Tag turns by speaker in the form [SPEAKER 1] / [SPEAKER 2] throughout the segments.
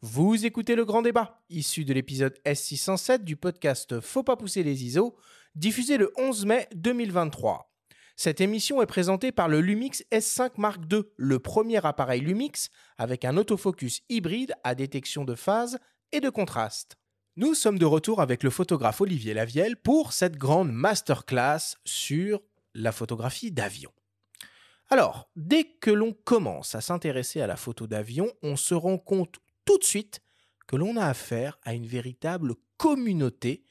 [SPEAKER 1] Vous écoutez Le Grand Débat, issu de l'épisode S607 du podcast Faut pas pousser les ISO, diffusé le 11 mai 2023. Cette émission est présentée par le Lumix S5 Mark II, le premier appareil Lumix avec un autofocus hybride à détection de phase et de contraste. Nous sommes de retour avec le photographe Olivier Lavielle pour cette grande masterclass sur la photographie d'avion. Alors, dès que l'on commence à s'intéresser à la photo d'avion, on se rend compte tout de suite que l'on a affaire à une véritable communauté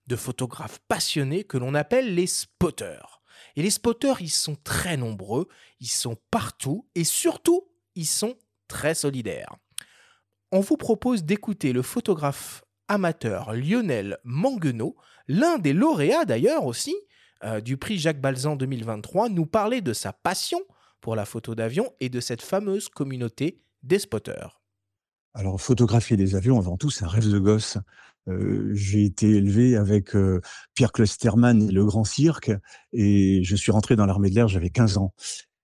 [SPEAKER 1] de photographes passionnés que l'on appelle les spotters. Et les spotters, ils sont très nombreux, ils sont partout et surtout, ils sont très solidaires. On vous propose d'écouter le photographe amateur Lionel Manguenot, l'un des lauréats d'ailleurs aussi du prix Jacques Balzan 2023, nous parler de sa passion pour la photo d'avion et de cette fameuse communauté des spotters.
[SPEAKER 2] Alors, photographier des avions, avant tout, c'est un rêve de gosse. J'ai été élevé avec Pierre Klosterman et le Grand Cirque, et je suis rentré dans l'armée de l'air, j'avais 15 ans.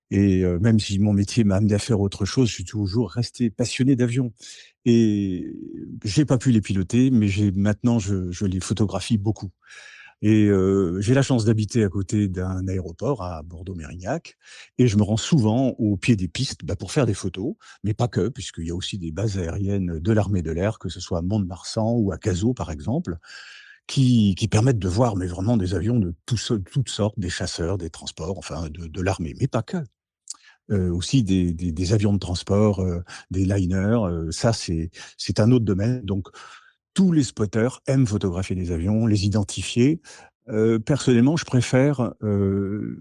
[SPEAKER 2] Et même si mon métier m'a amené à faire autre chose, je suis toujours resté passionné d'avions. Et j'ai pas pu les piloter, mais maintenant, je les photographie beaucoup. Et j'ai la chance d'habiter à côté d'un aéroport à Bordeaux-Mérignac, et je me rends souvent au pied des pistes, pour faire des photos, mais pas que, puisqu'il y a aussi des bases aériennes de l'armée de l'air, que ce soit à Mont-de-Marsan ou à Cazaux, par exemple, qui permettent de voir, mais vraiment, des avions de toutes sortes, des chasseurs, des transports, enfin de l'armée, mais pas que. Aussi des avions de transport, des liners, ça c'est un autre domaine. Donc tous les spotters aiment photographier des avions, les identifier. Personnellement, je préfère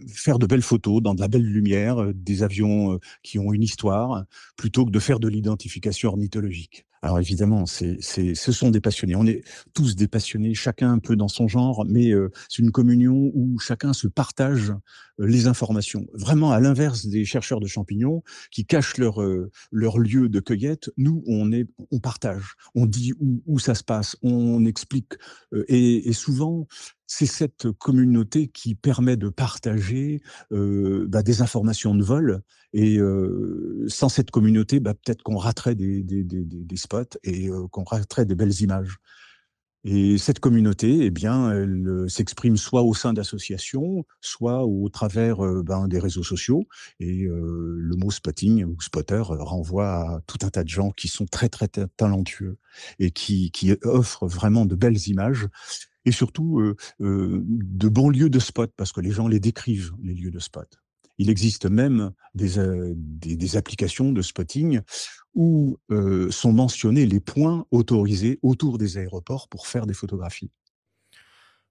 [SPEAKER 2] faire de belles photos dans de la belle lumière, des avions qui ont une histoire, plutôt que de faire de l'identification ornithologique. Alors évidemment, ce sont des passionnés. On est tous des passionnés, chacun un peu dans son genre, mais c'est une communion où chacun se partage les informations. Vraiment à l'inverse des chercheurs de champignons qui cachent leur lieu de cueillette, nous, on partage, on dit où ça se passe, on explique. Et souvent, c'est cette communauté qui permet de partager des informations de vol. Et sans cette communauté, peut-être qu'on raterait des spots et qu'on raterait des belles images. Et cette communauté, eh bien, elle s'exprime soit au sein d'associations, soit au travers des réseaux sociaux. Et le mot spotting ou spotter renvoie à tout un tas de gens qui sont très, très talentueux et qui offrent vraiment de belles images et surtout de bons lieux de spot, parce que les gens les décrivent, les lieux de spot. Il existe même des applications de spotting où sont mentionnés les points autorisés autour des aéroports pour faire des photographies.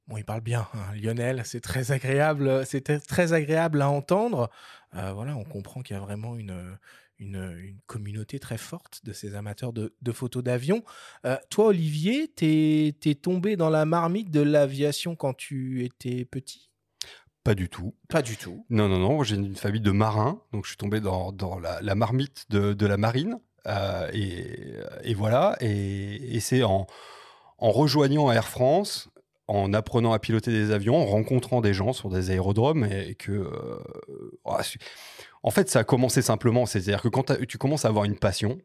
[SPEAKER 1] Bon, il parle bien, hein, Lionel, c'est très agréable, très agréable à entendre. Voilà, on comprend qu'il y a vraiment une communauté très forte de ces amateurs de photos d'avion. Toi, Olivier, t'es tombé dans la marmite de l'aviation quand tu étais petit?
[SPEAKER 3] Pas du tout.
[SPEAKER 1] Pas du tout.
[SPEAKER 3] Non, non, non, j'ai une famille de marins, donc je suis tombé dans la marmite de la marine. Et voilà. Et c'est en rejoignant Air France, en apprenant à piloter des avions, en rencontrant des gens sur des aérodromes, et que en fait, ça a commencé simplement. C'est-à-dire que quand tu commences à avoir une passion,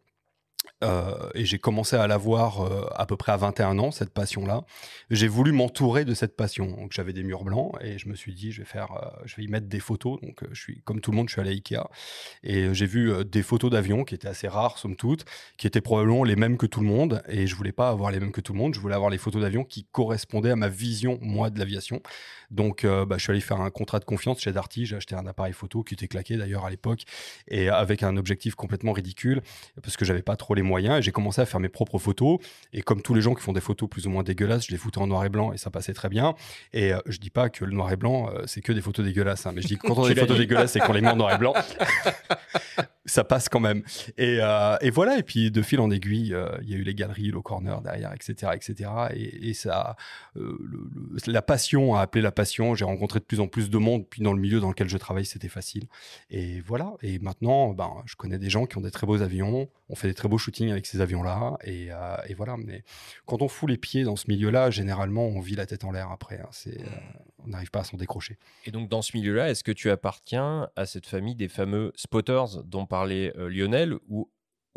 [SPEAKER 3] et j'ai commencé à l'avoir à peu près à 21 ans, cette passion-là. J'ai voulu m'entourer de cette passion. Donc j'avais des murs blancs et je me suis dit, je vais y mettre des photos. Donc je suis, comme tout le monde, je suis allé à Ikea et j'ai vu des photos d'avions qui étaient assez rares, somme toute, qui étaient probablement les mêmes que tout le monde. Et je voulais pas avoir les mêmes que tout le monde. Je voulais avoir les photos d'avions qui correspondaient à ma vision, moi, de l'aviation. Donc je suis allé faire un contrat de confiance chez Darty. J'ai acheté un appareil photo qui était claqué d'ailleurs à l'époque et avec un objectif complètement ridicule parce que j'avais pas trop les moyens, et j'ai commencé à faire mes propres photos. Et comme tous les gens qui font des photos plus ou moins dégueulasses, je les foutais en noir et blanc et ça passait très bien. Et je dis pas que le noir et blanc c'est que des photos dégueulasses, hein, mais je dis que quand on a des photos dégueulasses et qu'on les met en noir et blanc, ça passe quand même. Et voilà. Et puis de fil en aiguille, il y a eu les galeries, le corner derrière, etc., etc. Et ça, la passion a appelé la passion. J'ai rencontré de plus en plus de monde. Puis dans le milieu dans lequel je travaille, c'était facile. Et voilà. Et maintenant, je connais des gens qui ont des très beaux avions. On fait des très beaux shootings avec ces avions-là. Et voilà. Mais quand on fout les pieds dans ce milieu-là, généralement, on vit la tête en l'air après. Hein. On n'arrive pas à s'en décrocher.
[SPEAKER 4] Et donc, dans ce milieu-là, est-ce que tu appartiens à cette famille des fameux spotters dont parlait Lionel, ou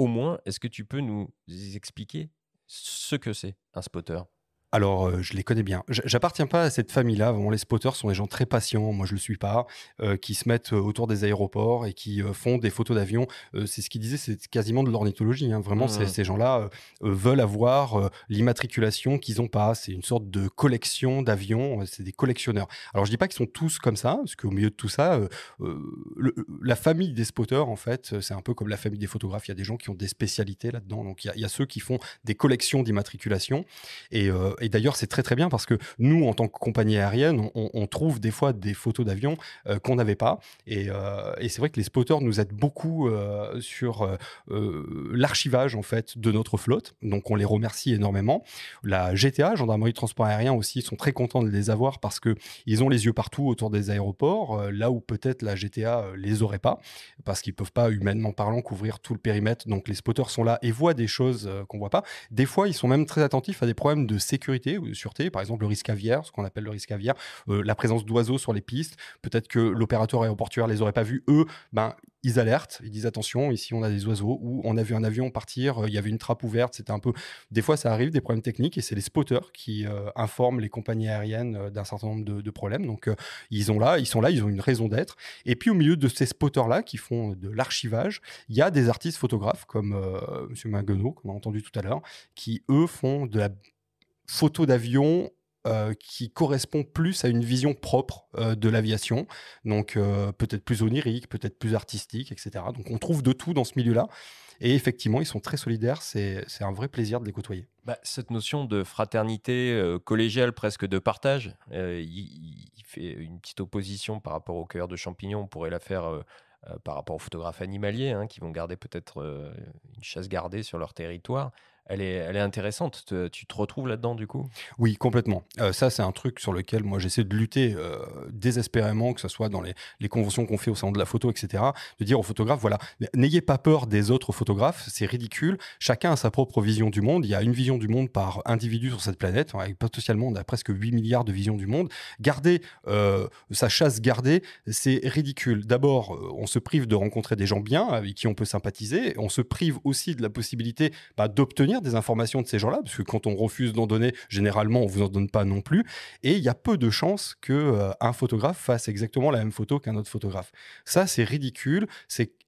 [SPEAKER 4] au moins, est-ce que tu peux nous expliquer ce que c'est un spotter?
[SPEAKER 3] Alors, je les connais bien. J'appartiens pas à cette famille-là. Vraiment, les spotters sont des gens très patients. Moi, je le suis pas. Qui se mettent autour des aéroports et qui font des photos d'avions. C'est ce qu'ils disaient, c'est quasiment de l'ornithologie, hein. Vraiment, ces gens-là veulent avoir l'immatriculation qu'ils n'ont pas. C'est une sorte de collection d'avions. C'est des collectionneurs. Alors, je dis pas qu'ils sont tous comme ça, parce qu'au milieu de tout ça, la famille des spotters, en fait, c'est un peu comme la famille des photographes. Il y a des gens qui ont des spécialités là-dedans. Donc, il y a ceux qui font des collections d'immatriculation. Et d'ailleurs, c'est très très bien parce que nous, en tant que compagnie aérienne, on trouve des fois des photos d'avions qu'on n'avait pas. Et c'est vrai que les spotters nous aident beaucoup sur l'archivage en fait de notre flotte. Donc, on les remercie énormément. La GTA, Gendarmerie de Transport Aérien aussi, sont très contents de les avoir parce qu'ils ont les yeux partout autour des aéroports, là où peut-être la GTA les aurait pas, parce qu'ils peuvent pas, humainement parlant, couvrir tout le périmètre. Donc, les spotters sont là et voient des choses qu'on voit pas. Des fois, ils sont même très attentifs à des problèmes de sécurité ou de sûreté, par exemple le risque aviaire, ce qu'on appelle le risque aviaire, la présence d'oiseaux sur les pistes. Peut-être que l'opérateur aéroportuaire les aurait pas vus. Eux, ils alertent, ils disent attention, ici on a des oiseaux, ou on a vu un avion partir, il y avait une trappe ouverte, c'était un peu... Des fois ça arrive, des problèmes techniques, et c'est les spotters qui informent les compagnies aériennes d'un certain nombre de problèmes. Donc ils sont là, ils ont une raison d'être. Et puis au milieu de ces spotters-là qui font de l'archivage, il y a des artistes photographes comme M. Maguenot, qu'on a entendu tout à l'heure, qui eux font de la photo d'avion qui correspond plus à une vision propre de l'aviation, donc peut-être plus onirique, peut-être plus artistique, etc. Donc on trouve de tout dans ce milieu-là, et effectivement, ils sont très solidaires, c'est un vrai plaisir de les côtoyer.
[SPEAKER 4] Cette notion de fraternité collégiale, presque de partage, il fait une petite opposition par rapport aux cueilleurs de champignons, on pourrait la faire par rapport aux photographes animaliers, hein, qui vont garder peut-être une chasse gardée sur leur territoire. Elle est intéressante. Tu te retrouves là-dedans, du coup?
[SPEAKER 3] Oui, complètement. Ça, c'est un truc sur lequel moi j'essaie de lutter désespérément, que ce soit dans les conventions qu'on fait au salon de la photo, etc. De dire aux photographes, voilà, n'ayez pas peur des autres photographes, c'est ridicule. Chacun a sa propre vision du monde. Il y a une vision du monde par individu sur cette planète. Potentiellement, on a presque 8 milliards de visions du monde. Garder sa chasse gardée, c'est ridicule. D'abord, on se prive de rencontrer des gens bien avec qui on peut sympathiser. On se prive aussi de la possibilité d'obtenir des informations de ces gens-là, parce que quand on refuse d'en donner, généralement, on ne vous en donne pas non plus. Et il y a peu de chances qu'un photographe fasse exactement la même photo qu'un autre photographe. Ça, c'est ridicule.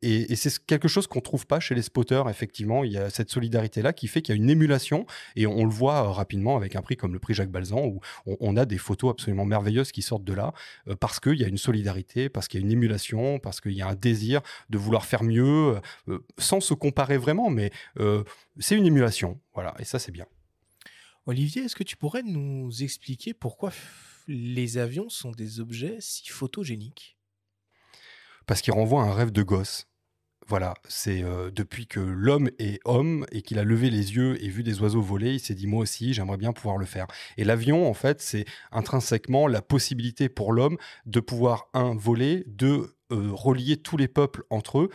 [SPEAKER 3] Et c'est quelque chose qu'on ne trouve pas chez les spotters, effectivement. Il y a cette solidarité-là qui fait qu'il y a une émulation. Et on le voit rapidement avec un prix comme le prix Jacques Balzan, où on a des photos absolument merveilleuses qui sortent de là, parce qu'il y a une solidarité, parce qu'il y a une émulation, parce qu'il y a un désir de vouloir faire mieux, sans se comparer vraiment, mais c'est une émulation, voilà, et ça c'est bien.
[SPEAKER 1] Olivier, est-ce que tu pourrais nous expliquer pourquoi les avions sont des objets si photogéniques?
[SPEAKER 3] Parce qu'ils renvoient à un rêve de gosse. Voilà, c'est depuis que l'homme est homme et qu'il a levé les yeux et vu des oiseaux voler, il s'est dit moi aussi j'aimerais bien pouvoir le faire. Et l'avion, en fait, c'est intrinsèquement la possibilité pour l'homme de pouvoir, voler, deux, relier tous les peuples entre eux.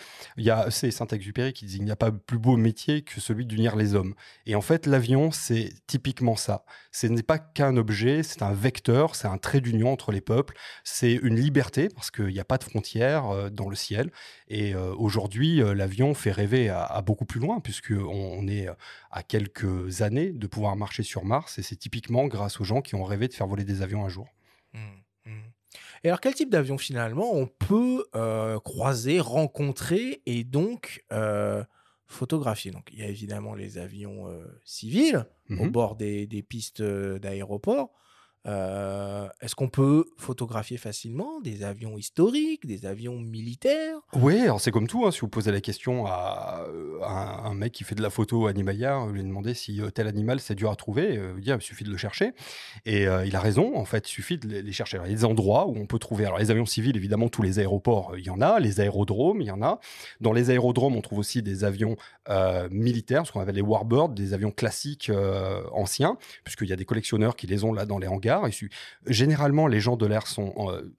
[SPEAKER 3] C'est Saint-Exupéry qui dit il n'y a pas plus beau métier que celui d'unir les hommes. Et en fait, l'avion, c'est typiquement ça. Ce n'est pas qu'un objet, c'est un vecteur, c'est un trait d'union entre les peuples, c'est une liberté parce qu'il n'y a pas de frontières dans le ciel. Et aujourd'hui, l'avion fait rêver à beaucoup plus loin, puisqu'on est à quelques années de pouvoir marcher sur Mars, et c'est typiquement grâce aux gens qui ont rêvé de faire voler des avions un jour.
[SPEAKER 1] Et alors, quel type d'avion, finalement, on peut croiser, rencontrer et donc photographier? Donc, il y a évidemment les avions civils au bord des pistes d'aéroports. Est-ce qu'on peut photographier facilement des avions historiques, des avions militaires?
[SPEAKER 3] Oui, alors c'est comme tout, hein. Si vous posez la question à un mec qui fait de la photo animalière, vous lui demandez si tel animal c'est dur à trouver, il dit, il suffit de le chercher. Et il a raison, en fait, il suffit de les chercher. Alors, il y a des endroits où on peut trouver, alors les avions civils, évidemment, tous les aéroports, il y en a, les aérodromes, il y en a. Dans les aérodromes, on trouve aussi des avions militaires, ce qu'on appelle les warbirds, des avions classiques anciens, puisqu'il y a des collectionneurs qui les ont là dans les hangars. Généralement, les gens de l'air sont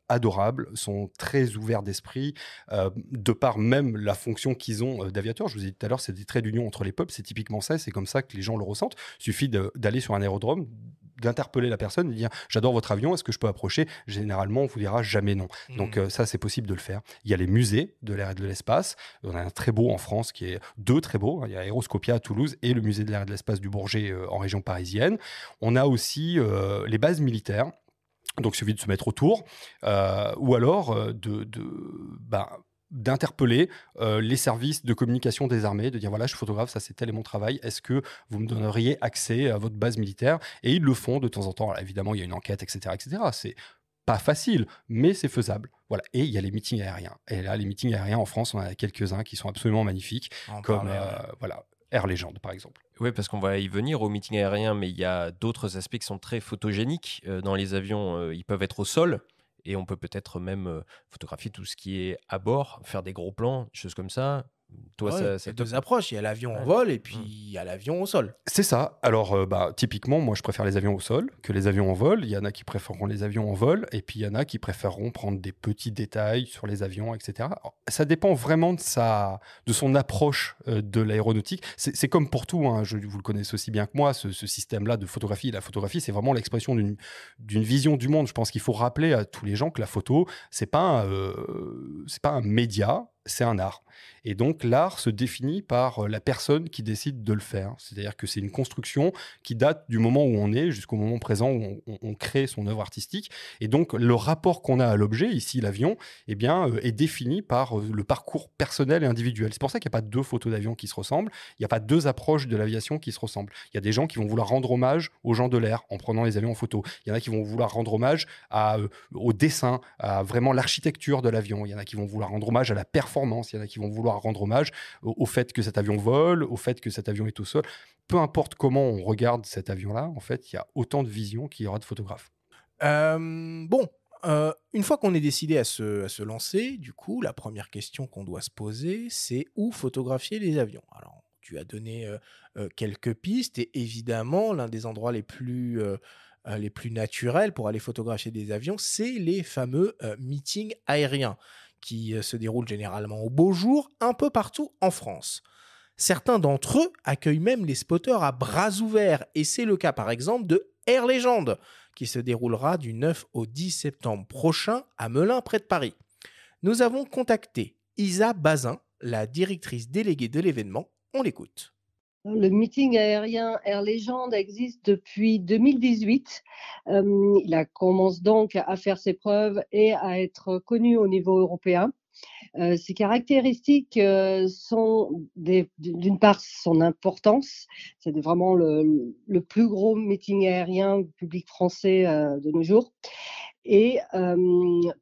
[SPEAKER 3] adorables, sont très ouverts d'esprit, de par même la fonction qu'ils ont d'aviateurs. Je vous ai dit tout à l'heure, c'est des traits d'union entre les peuples, c'est typiquement ça, c'est comme ça que les gens le ressentent. Il suffit d'aller sur un aérodrome, d'interpeller la personne et de dire « J'adore votre avion, est-ce que je peux approcher ?» Généralement, on vous dira jamais non. Donc ça, c'est possible de le faire. Il y a les musées de l'air et de l'espace. On a un très beau en France, deux très beaux. Il y a Aéroscopia à Toulouse et le musée de l'air et de l'espace du Bourget en région parisienne. On a aussi les bases militaires. Donc, il suffit de se mettre autour, ou alors d'interpeller les services de communication des armées, de dire voilà, je suis photographe, ça c'est tel est mon travail, est-ce que vous me donneriez accès à votre base militaire? Et ils le font de temps en temps. Alors, évidemment, il y a une enquête, etc., etc. C'est pas facile, mais c'est faisable. Voilà. Et il y a les meetings aériens. Et là, les meetings aériens en France, on en a quelques-uns qui sont absolument magnifiques, comme voilà, Air Legend, par exemple.
[SPEAKER 4] Oui, parce qu'on va y venir au meeting aérien, mais il y a d'autres aspects qui sont très photogéniques. Dans les avions, ils peuvent être au sol, et on peut peut-être même photographier tout ce qui est à bord, faire des gros plans, des choses comme ça. Toi,
[SPEAKER 1] Ouais,
[SPEAKER 4] ça
[SPEAKER 1] il y a
[SPEAKER 4] te...
[SPEAKER 1] deux approches. Il y a l'avion en
[SPEAKER 4] Ouais.
[SPEAKER 1] vol et puis il y a l'avion au sol.
[SPEAKER 3] C'est ça. Alors, typiquement, moi, je préfère les avions au sol que les avions en vol. Il y en a qui préféreront les avions en vol, et puis il y en a qui préféreront prendre des petits détails sur les avions, etc. Alors, ça dépend vraiment de son approche de l'aéronautique. C'est comme pour tout, hein, vous le connaissez aussi bien que moi, ce système-là de photographie. La photographie, c'est vraiment l'expression d'une vision du monde. Je pense qu'il faut rappeler à tous les gens que la photo, c'est pas un média, c'est un art. Et donc, l'art se définit par la personne qui décide de le faire. C'est-à-dire que c'est une construction qui date du moment où on est jusqu'au moment présent où on crée son œuvre artistique. Et donc, le rapport qu'on a à l'objet, ici l'avion, eh bien, est défini par le parcours personnel et individuel. C'est pour ça qu'il n'y a pas deux photos d'avion qui se ressemblent. Il n'y a pas deux approches de l'aviation qui se ressemblent. Il y a des gens qui vont vouloir rendre hommage aux gens de l'air en prenant les avions en photo. Il y en a qui vont vouloir rendre hommage au dessin, à vraiment l'architecture de l'avion. Il y en a qui vont vouloir rendre hommage à la performance. Il y en a qui vont vouloir rendre hommage au fait que cet avion vole, au fait que cet avion est au sol. Peu importe comment on regarde cet avion-là, en fait, il y a autant de visions qu'il y aura de photographes.
[SPEAKER 1] Une fois qu'on est décidé à se lancer, du coup, la première question qu'on doit se poser, c'est où photographier les avions. Alors, tu as donné quelques pistes et évidemment, l'un des endroits les plus naturels pour aller photographier des avions, c'est les fameux meetings aériens qui se déroulent généralement au beau jour un peu partout en France. Certains d'entre eux accueillent même les spotters à bras ouverts et c'est le cas par exemple de Air Legend qui se déroulera du 9 au 10 septembre prochain à Melun près de Paris. Nous avons contacté Isa Bazin, la directrice déléguée de l'événement. On l'écoute.
[SPEAKER 5] Le meeting aérien Air Legend existe depuis 2018. Il commence donc à faire ses preuves et à être connu au niveau européen. Ses caractéristiques sont d'une part son importance. C'est vraiment le plus gros meeting aérien public français de nos jours. Et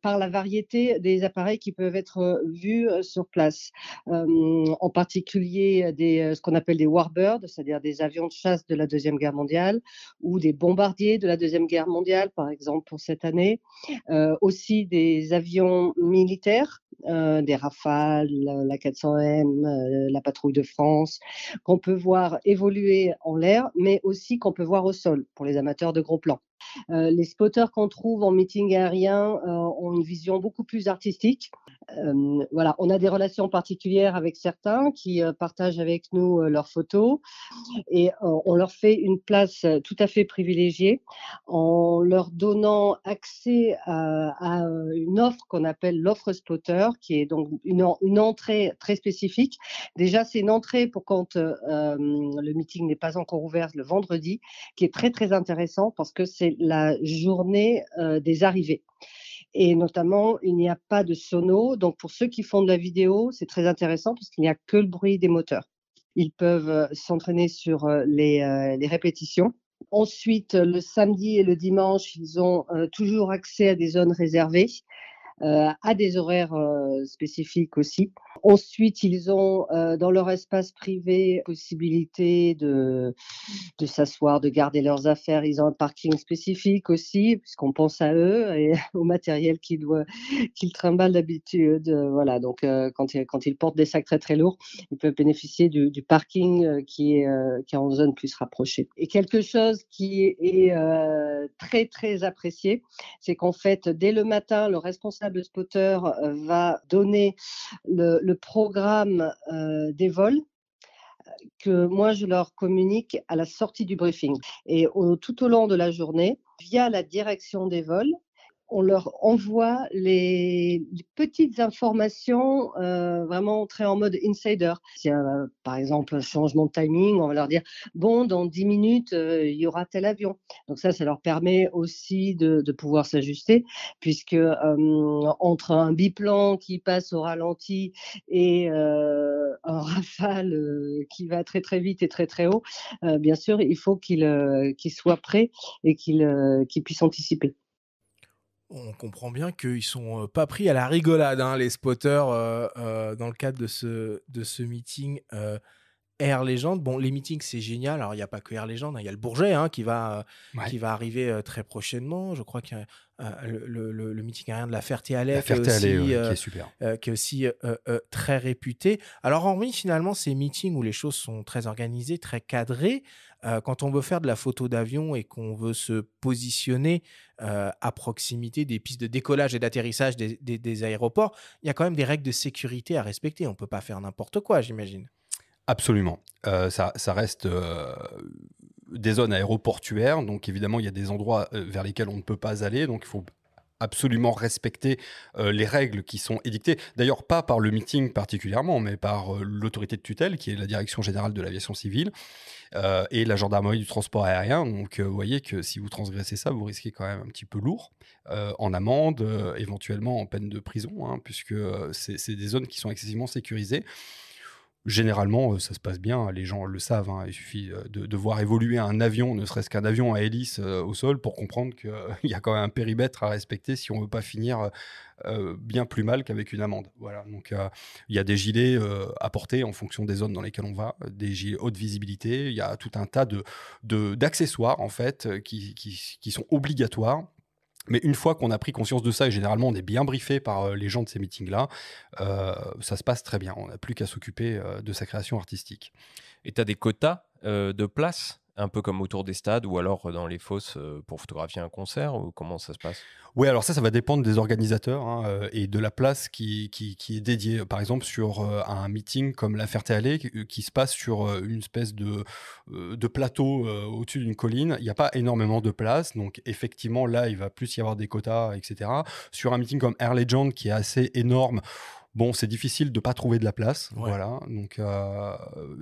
[SPEAKER 5] par la variété des appareils qui peuvent être vus sur place. En particulier ce qu'on appelle des warbirds, c'est-à-dire des avions de chasse de la Deuxième Guerre mondiale, ou des bombardiers de la Deuxième Guerre mondiale, par exemple pour cette année. Aussi des avions militaires, des Rafales, la 400M, la Patrouille de France, qu'on peut voir évoluer en l'air, mais aussi qu'on peut voir au sol, pour les amateurs de gros plans. Les spotters qu'on trouve en meeting aérien ont une vision beaucoup plus artistique. Voilà, on a des relations particulières avec certains qui partagent avec nous leurs photos et on leur fait une place tout à fait privilégiée en leur donnant accès à une offre qu'on appelle l'offre spotter, qui est donc une entrée très spécifique. Déjà, c'est une entrée pour quand le meeting n'est pas encore ouvert le vendredi, qui est très très intéressant parce que c'est la journée des arrivées. Et notamment, il n'y a pas de sono. Donc, pour ceux qui font de la vidéo, c'est très intéressant parce qu'il n'y a que le bruit des moteurs. Ils peuvent s'entraîner sur les répétitions. Ensuite, le samedi et le dimanche, ils ont toujours accès à des zones réservées, à des horaires spécifiques aussi. Ensuite, ils ont dans leur espace privé possibilité de s'asseoir, de garder leurs affaires. Ils ont un parking spécifique aussi, puisqu'on pense à eux et au matériel qu'ils trimballent d'habitude. Voilà, donc quand ils portent des sacs très très lourds, ils peuvent bénéficier du parking qui est en zone plus rapprochée. Et quelque chose qui est très très apprécié, c'est qu'en fait, dès le matin, le responsable spotter va donner le programme des vols. que moi je leur communique à la sortie du briefing. Et tout au long de la journée, via la direction des vols, on leur envoie les petites informations vraiment très en mode insider. S'il y a par exemple un changement de timing, on va leur dire bon, dans 10 minutes, il y aura tel avion. Donc ça leur permet aussi de pouvoir s'ajuster, puisque entre un biplan qui passe au ralenti et un Rafale qui va très très vite et très très haut, bien sûr, il faut qu'ils soient prêts et qu'ils puissent anticiper.
[SPEAKER 1] On comprend bien qu'ils sont pas pris à la rigolade, hein, les spotters, dans le cadre de ce meeting Air Legend. Bon, les meetings, c'est génial. Alors, il n'y a pas que Air Legend, hein, il y a le Bourget hein, qui va arriver très prochainement. Je crois que le meeting aérien de la Ferté-Alais, qui est super. Qui est aussi très réputé. Alors, hormis finalement ces meetings où les choses sont très organisées, très cadrées, quand on veut faire de la photo d'avion et qu'on veut se positionner à proximité des pistes de décollage et d'atterrissage des aéroports, il y a quand même des règles de sécurité à respecter. On ne peut pas faire n'importe quoi, j'imagine.
[SPEAKER 3] Absolument. Ça reste des zones aéroportuaires, donc évidemment, il y a des endroits vers lesquels on ne peut pas aller, donc il faut absolument respecter les règles qui sont édictées. D'ailleurs, pas par le meeting particulièrement, mais par l'autorité de tutelle, qui est la Direction générale de l'aviation civile, et la gendarmerie du transport aérien. Donc, vous voyez que si vous transgressez ça, vous risquez quand même un petit peu lourd, en amende, éventuellement en peine de prison, hein, puisque c'est des zones qui sont excessivement sécurisées. Généralement, ça se passe bien, les gens le savent, hein. Il suffit de voir évoluer un avion, ne serait-ce qu'un avion à hélice au sol, pour comprendre qu'il y a quand même un périmètre à respecter si on ne veut pas finir bien plus mal qu'avec une amende. Voilà. Donc, il y a des gilets à porter en fonction des zones dans lesquelles on va, des gilets haute visibilité. Il y a tout un tas d'accessoires en fait, qui sont obligatoires. Mais une fois qu'on a pris conscience de ça, et généralement on est bien briefé par les gens de ces meetings-là, ça se passe très bien. On n'a plus qu'à s'occuper de sa création artistique.
[SPEAKER 4] Et tu as des quotas de place, un peu comme autour des stades ou alors dans les fosses pour photographier un concert, ou comment ça se passe ?
[SPEAKER 3] Oui, alors ça va dépendre des organisateurs hein, et de la place qui est dédiée. Par exemple, sur un meeting comme la Ferté-Alais qui se passe sur une espèce de plateau au-dessus d'une colline, il n'y a pas énormément de place. Donc, effectivement, là, il va plus y avoir des quotas, etc. Sur un meeting comme Air Legend qui est assez énorme, bon, c'est difficile de ne pas trouver de la place. Ouais. Voilà. Donc,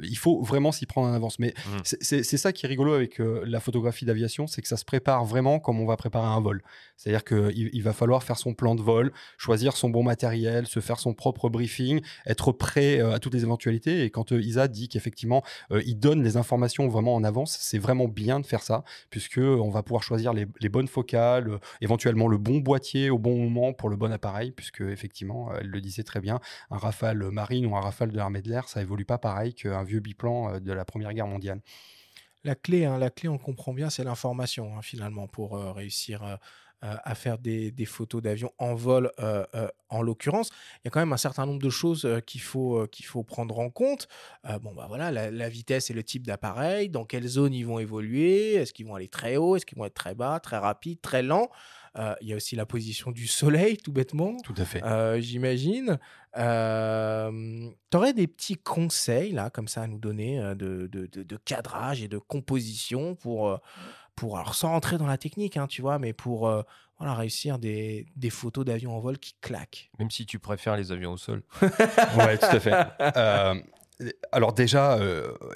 [SPEAKER 3] il faut vraiment s'y prendre en avance. Mais c'est ça qui est rigolo avec la photographie d'aviation, c'est que ça se prépare vraiment comme on va préparer un vol. C'est-à-dire qu'il va falloir faire son plan de vol, choisir son bon matériel, se faire son propre briefing, être prêt à toutes les éventualités. Et quand Isa dit qu'effectivement, il donne les informations vraiment en avance, c'est vraiment bien de faire ça, puisqu'on va pouvoir choisir les bonnes focales, éventuellement le bon boîtier au bon moment pour le bon appareil, puisque effectivement, elle le disait très bien, un Rafale Marine ou un Rafale de l'armée de l'air, ça évolue pas pareil qu'un vieux biplan de la Première Guerre mondiale.
[SPEAKER 1] La clé, on comprend bien, c'est l'information, hein, finalement, pour réussir à faire des photos d'avion en vol, en l'occurrence. Il y a quand même un certain nombre de choses qu'il faut prendre en compte. Voilà, la vitesse et le type d'appareil, dans quelle zone ils vont évoluer, est-ce qu'ils vont aller très haut, est-ce qu'ils vont être très bas, très rapide, très lent. Il y a aussi la position du soleil, tout bêtement.
[SPEAKER 3] Tout à fait.
[SPEAKER 1] J'imagine. Tu aurais des petits conseils, là, comme ça, à nous donner de cadrage et de composition pour alors, sans rentrer dans la technique, hein, tu vois, mais pour réussir des photos d'avions en vol qui claquent.
[SPEAKER 4] Même si tu préfères les avions au sol.
[SPEAKER 3] Ouais, tout à fait. Alors déjà,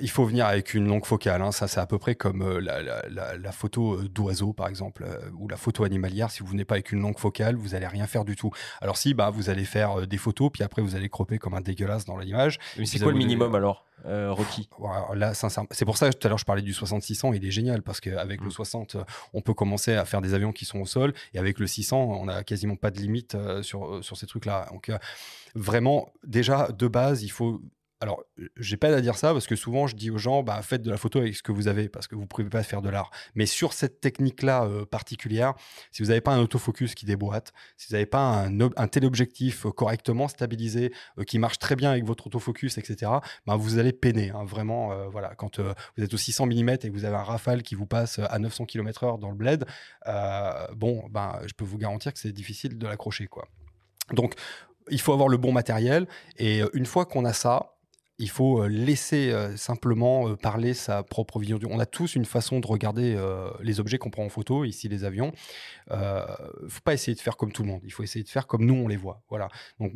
[SPEAKER 3] il faut venir avec une longue focale, hein. Ça, c'est à peu près comme la photo d'oiseau, par exemple, ou la photo animalière. Si vous venez pas avec une longue focale, vous allez rien faire du tout. Alors si, vous allez faire des photos, puis après, vous allez croper comme un dégueulasse dans l'image.
[SPEAKER 4] Mais c'est quoi le minimum alors requis?
[SPEAKER 3] Là, sincèrement, c'est pour ça que tout à l'heure je parlais du 60-600, il est génial parce qu'avec le 60, on peut commencer à faire des avions qui sont au sol, et avec le 600, on n'a quasiment pas de limite sur ces trucs-là. Donc vraiment, déjà, de base, il faut... Alors, j'ai pas à dire ça parce que souvent je dis aux gens, faites de la photo avec ce que vous avez parce que vous pouvez pas faire de l'art. Mais sur cette technique-là particulière, si vous n'avez pas un autofocus qui déboîte, si vous n'avez pas un téléobjectif correctement stabilisé, qui marche très bien avec votre autofocus, etc., vous allez peiner. Hein, vraiment, voilà. Quand vous êtes au 600 mm et que vous avez un Rafale qui vous passe à 900 km/h dans le bled, je peux vous garantir que c'est difficile de l'accrocher, quoi. Donc, il faut avoir le bon matériel et une fois qu'on a ça, Il faut laisser simplement parler sa propre vision. On a tous une façon de regarder les objets qu'on prend en photo, ici les avions. Faut pas essayer de faire comme tout le monde. Il faut essayer de faire comme nous on les voit. Voilà. Donc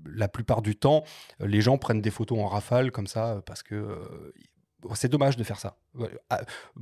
[SPEAKER 3] la plupart du temps, les gens prennent des photos en rafale comme ça parce que c'est dommage de faire ça.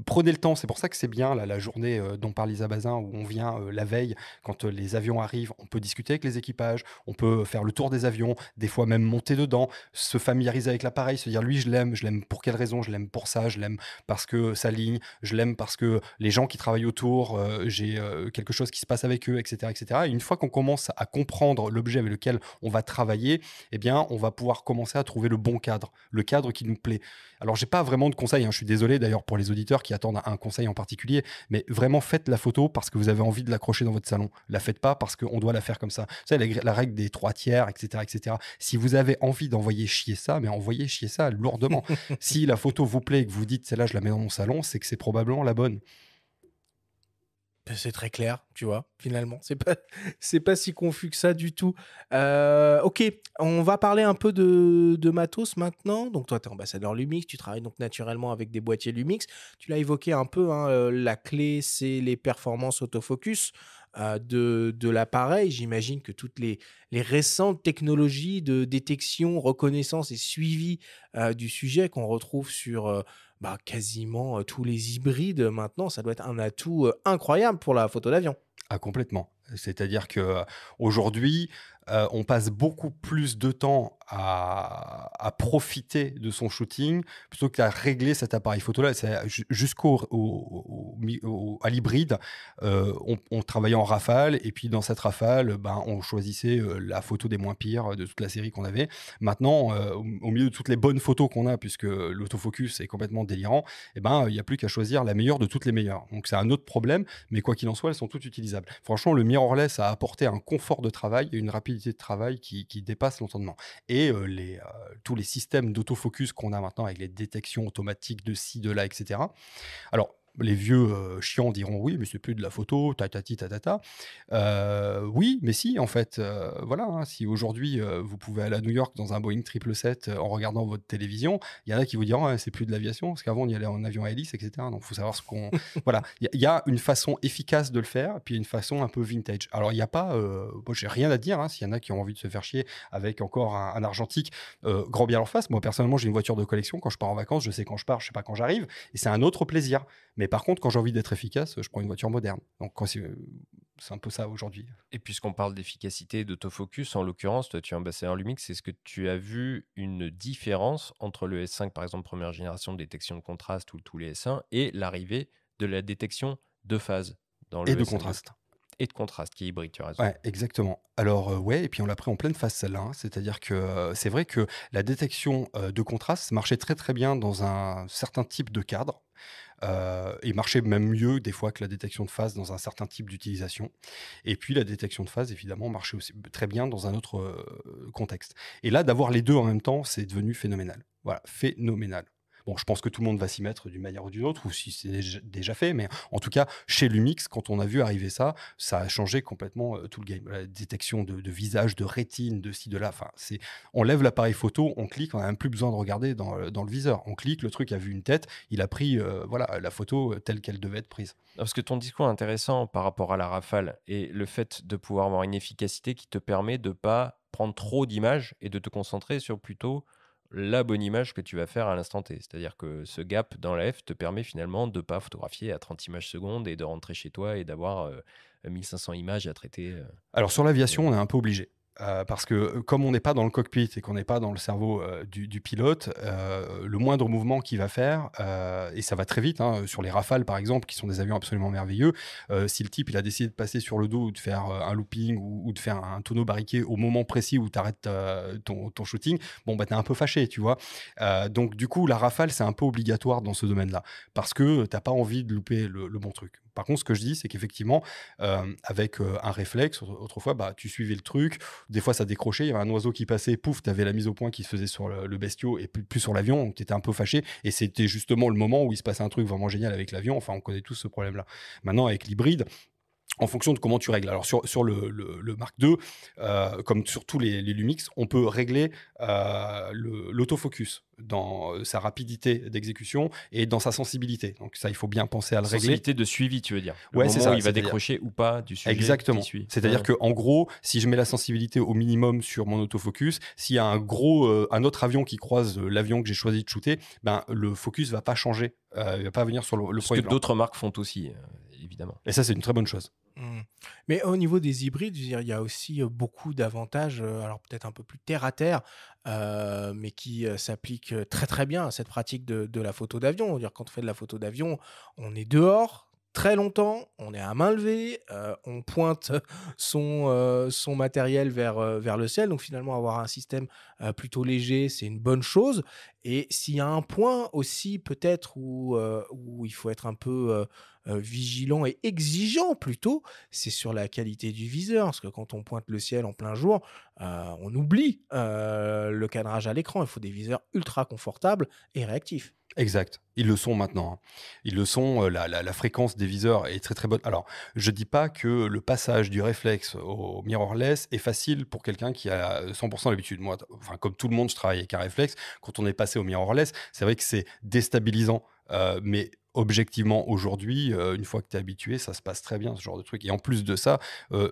[SPEAKER 3] Prenez le temps, c'est pour ça que c'est bien la journée dont parle Lisa Bazin, où on vient la veille, quand les avions arrivent, on peut discuter avec les équipages, on peut faire le tour des avions, des fois même monter dedans, se familiariser avec l'appareil, se dire lui je l'aime pour quelle raison, je l'aime pour ça, je l'aime parce que ça ligne, je l'aime parce que les gens qui travaillent autour, j'ai quelque chose qui se passe avec eux, etc., etc. Et une fois qu'on commence à comprendre l'objet avec lequel on va travailler, eh bien on va pouvoir commencer à trouver le bon cadre, le cadre qui nous plaît. Alors j'ai pas vraiment de conseils, hein. Je suis désolé d'ailleurs pour les auditeurs qui attendent un conseil en particulier, mais vraiment faites la photo parce que vous avez envie de l'accrocher dans votre salon. La faites pas parce qu'on doit la faire comme ça. Vous savez, la règle des 3/3, etc., etc. Si vous avez envie d'envoyer chier ça, mais envoyez chier ça lourdement. Si la photo vous plaît et que vous dites celle-là je la mets dans mon salon, c'est que c'est probablement la bonne.
[SPEAKER 1] C'est très clair, tu vois, finalement. C'est pas si confus que ça du tout. Ok, on va parler un peu de matos maintenant. Donc, toi, tu es ambassadeur Lumix, tu travailles donc naturellement avec des boîtiers Lumix. Tu l'as évoqué un peu, hein, la clé, c'est les performances autofocus de l'appareil. J'imagine que toutes les récentes technologies de détection, reconnaissance et suivi du sujet qu'on retrouve sur quasiment tous les hybrides maintenant, ça doit être un atout incroyable pour la photo d'avion.
[SPEAKER 3] Ah, complètement. C'est-à-dire que aujourd'hui, on passe beaucoup plus de temps à profiter de son shooting plutôt qu'à régler cet appareil photo-là. À l'hybride, on travaillait en rafale et puis dans cette rafale, on choisissait la photo des moins pires de toute la série qu'on avait. Maintenant, au milieu de toutes les bonnes photos qu'on a, puisque l'autofocus est complètement délirant, il n'y a plus qu'à choisir la meilleure de toutes les meilleures. Donc c'est un autre problème, mais quoi qu'il en soit, elles sont toutes utilisables. Franchement, le mirrorless a apporté un confort de travail et une rapidité de travail qui dépasse l'entendement. Et tous les systèmes d'autofocus qu'on a maintenant avec les détections automatiques de ci, de là, etc. Alors, les vieux chiants diront oui, mais c'est plus de la photo, tatati, tatata. Oui, mais si, en fait. Voilà, hein, si aujourd'hui, vous pouvez aller à New York dans un Boeing 777 en regardant votre télévision, il y en a qui vous diront c'est plus de l'aviation, parce qu'avant, on y allait en avion à hélice, etc. Donc, il faut savoir ce qu'on... Voilà, il y a une façon efficace de le faire, puis une façon un peu vintage. Alors, il n'y a pas... Moi, j'ai rien à dire, hein, s'il y en a qui ont envie de se faire chier avec encore un argentique, grand bien leur face. Moi, personnellement, j'ai une voiture de collection. Quand je pars en vacances, je sais quand je pars, je sais pas quand j'arrive. Et c'est un autre plaisir. Mais par contre, quand j'ai envie d'être efficace, je prends une voiture moderne. Donc, c'est un peu ça aujourd'hui.
[SPEAKER 4] Et puisqu'on parle d'efficacité, d'autofocus, en l'occurrence, toi, tu es ambassadeur Lumix, est-ce que tu as vu une différence entre le S5, par exemple, première génération de détection de contraste ou tous les S1, et l'arrivée de la détection de phase dans le
[SPEAKER 3] Et de
[SPEAKER 4] S1
[SPEAKER 3] contraste.
[SPEAKER 4] Et de contraste, qui est hybride, tu as raison.
[SPEAKER 3] Ouais, exactement. Alors, ouais, et puis on l'a pris en pleine phase celle-là, hein. C'est-à-dire que c'est vrai que la détection de contraste marchait très très bien dans un certain type de cadre. Et marchait même mieux des fois que la détection de phase dans un certain type d'utilisation. Et puis la détection de phase, évidemment, marchait aussi très bien dans un autre contexte. Et là, d'avoir les deux en même temps, c'est devenu phénoménal. Voilà, phénoménal. Bon, je pense que tout le monde va s'y mettre d'une manière ou d'une autre, ou si c'est déjà fait, mais en tout cas, chez Lumix, quand on a vu arriver ça, ça a changé complètement tout le game. La détection de visage, de rétine, de ci, de là, enfin, on lève l'appareil photo, on clique, on n'a même plus besoin de regarder dans le viseur. On clique, le truc a vu une tête, il a pris la photo telle qu'elle devait être prise.
[SPEAKER 4] Parce que ton discours est intéressant par rapport à la rafale et le fait de pouvoir avoir une efficacité qui te permet de ne pas prendre trop d'images et de te concentrer sur plutôt la bonne image que tu vas faire à l'instant T. C'est-à-dire que ce gap dans la F te permet finalement de ne pas photographier à 30 images secondes et de rentrer chez toi et d'avoir 1500 images à traiter.
[SPEAKER 3] Alors sur l'aviation, on est un peu obligé. Parce que comme on n'est pas dans le cockpit et qu'on n'est pas dans le cerveau du pilote, le moindre mouvement qu'il va faire, et ça va très vite, hein, sur les Rafales par exemple, qui sont des avions absolument merveilleux, si le type il a décidé de passer sur le dos ou de faire un looping ou de faire un tonneau barriqué au moment précis où tu arrêtes ton shooting, bon bah t'es un peu fâché, tu vois. Donc du coup la Rafale c'est un peu obligatoire dans ce domaine-là, parce que t'as pas envie de louper le bon truc. Par contre, ce que je dis, c'est qu'effectivement, avec un réflexe, autrefois, tu suivais le truc. Des fois, ça décrochait. Il y avait un oiseau qui passait, pouf, tu avais la mise au point qui se faisait sur le bestiau et plus sur l'avion. Donc, tu étais un peu fâché. Et c'était justement le moment où il se passait un truc vraiment génial avec l'avion. Enfin, on connaît tous ce problème-là. Maintenant, avec l'hybride, en fonction de comment tu règles. Alors sur le Mark II, comme sur tous les Lumix, on peut régler l'autofocus dans sa rapidité d'exécution et dans sa sensibilité. Donc ça, il faut bien penser à le régler.
[SPEAKER 4] Sensibilité de suivi, tu veux dire. Le
[SPEAKER 3] Ouais,
[SPEAKER 4] moment
[SPEAKER 3] c'est ça.
[SPEAKER 4] où il va décrocher ou pas du sujet
[SPEAKER 3] Exactement.
[SPEAKER 4] qui suit.
[SPEAKER 3] C'est-à-dire que en gros, si je mets la sensibilité au minimum sur mon autofocus, s'il y a un autre avion qui croise l'avion que j'ai choisi de shooter, ben le focus va pas changer, il va pas venir sur le
[SPEAKER 4] Ce
[SPEAKER 3] premier
[SPEAKER 4] que
[SPEAKER 3] plan.
[SPEAKER 4] d'autres marques font aussi, évidemment.
[SPEAKER 3] Et ça, c'est une très bonne chose.
[SPEAKER 1] Mais au niveau des hybrides, je veux dire, il y a aussi beaucoup d'avantages, alors peut-être un peu plus terre à terre, mais qui s'appliquent très très bien à cette pratique de la photo d'avion. Je veux dire, quand on fait de la photo d'avion, on est dehors très longtemps, on est à main levée, on pointe son matériel vers le ciel. Donc finalement, avoir un système plutôt léger, c'est une bonne chose. Et s'il y a un point aussi peut-être où il faut être un peu vigilant et exigeant plutôt, c'est sur la qualité du viseur. Parce que quand on pointe le ciel en plein jour, on oublie le cadrage à l'écran. Il faut des viseurs ultra confortables et réactifs.
[SPEAKER 3] Exact. Ils le sont maintenant, hein. Ils le sont. La fréquence des viseurs est très très bonne. Alors, je dis pas que le passage du réflexe au mirrorless est facile pour quelqu'un qui a 100% l'habitude. Moi, enfin, comme tout le monde, je travaille avec un réflexe. Quand on est passé au mirrorless, c'est vrai que c'est déstabilisant. Mais objectivement, aujourd'hui, une fois que tu es habitué, ça se passe très bien, ce genre de truc. Et en plus de ça,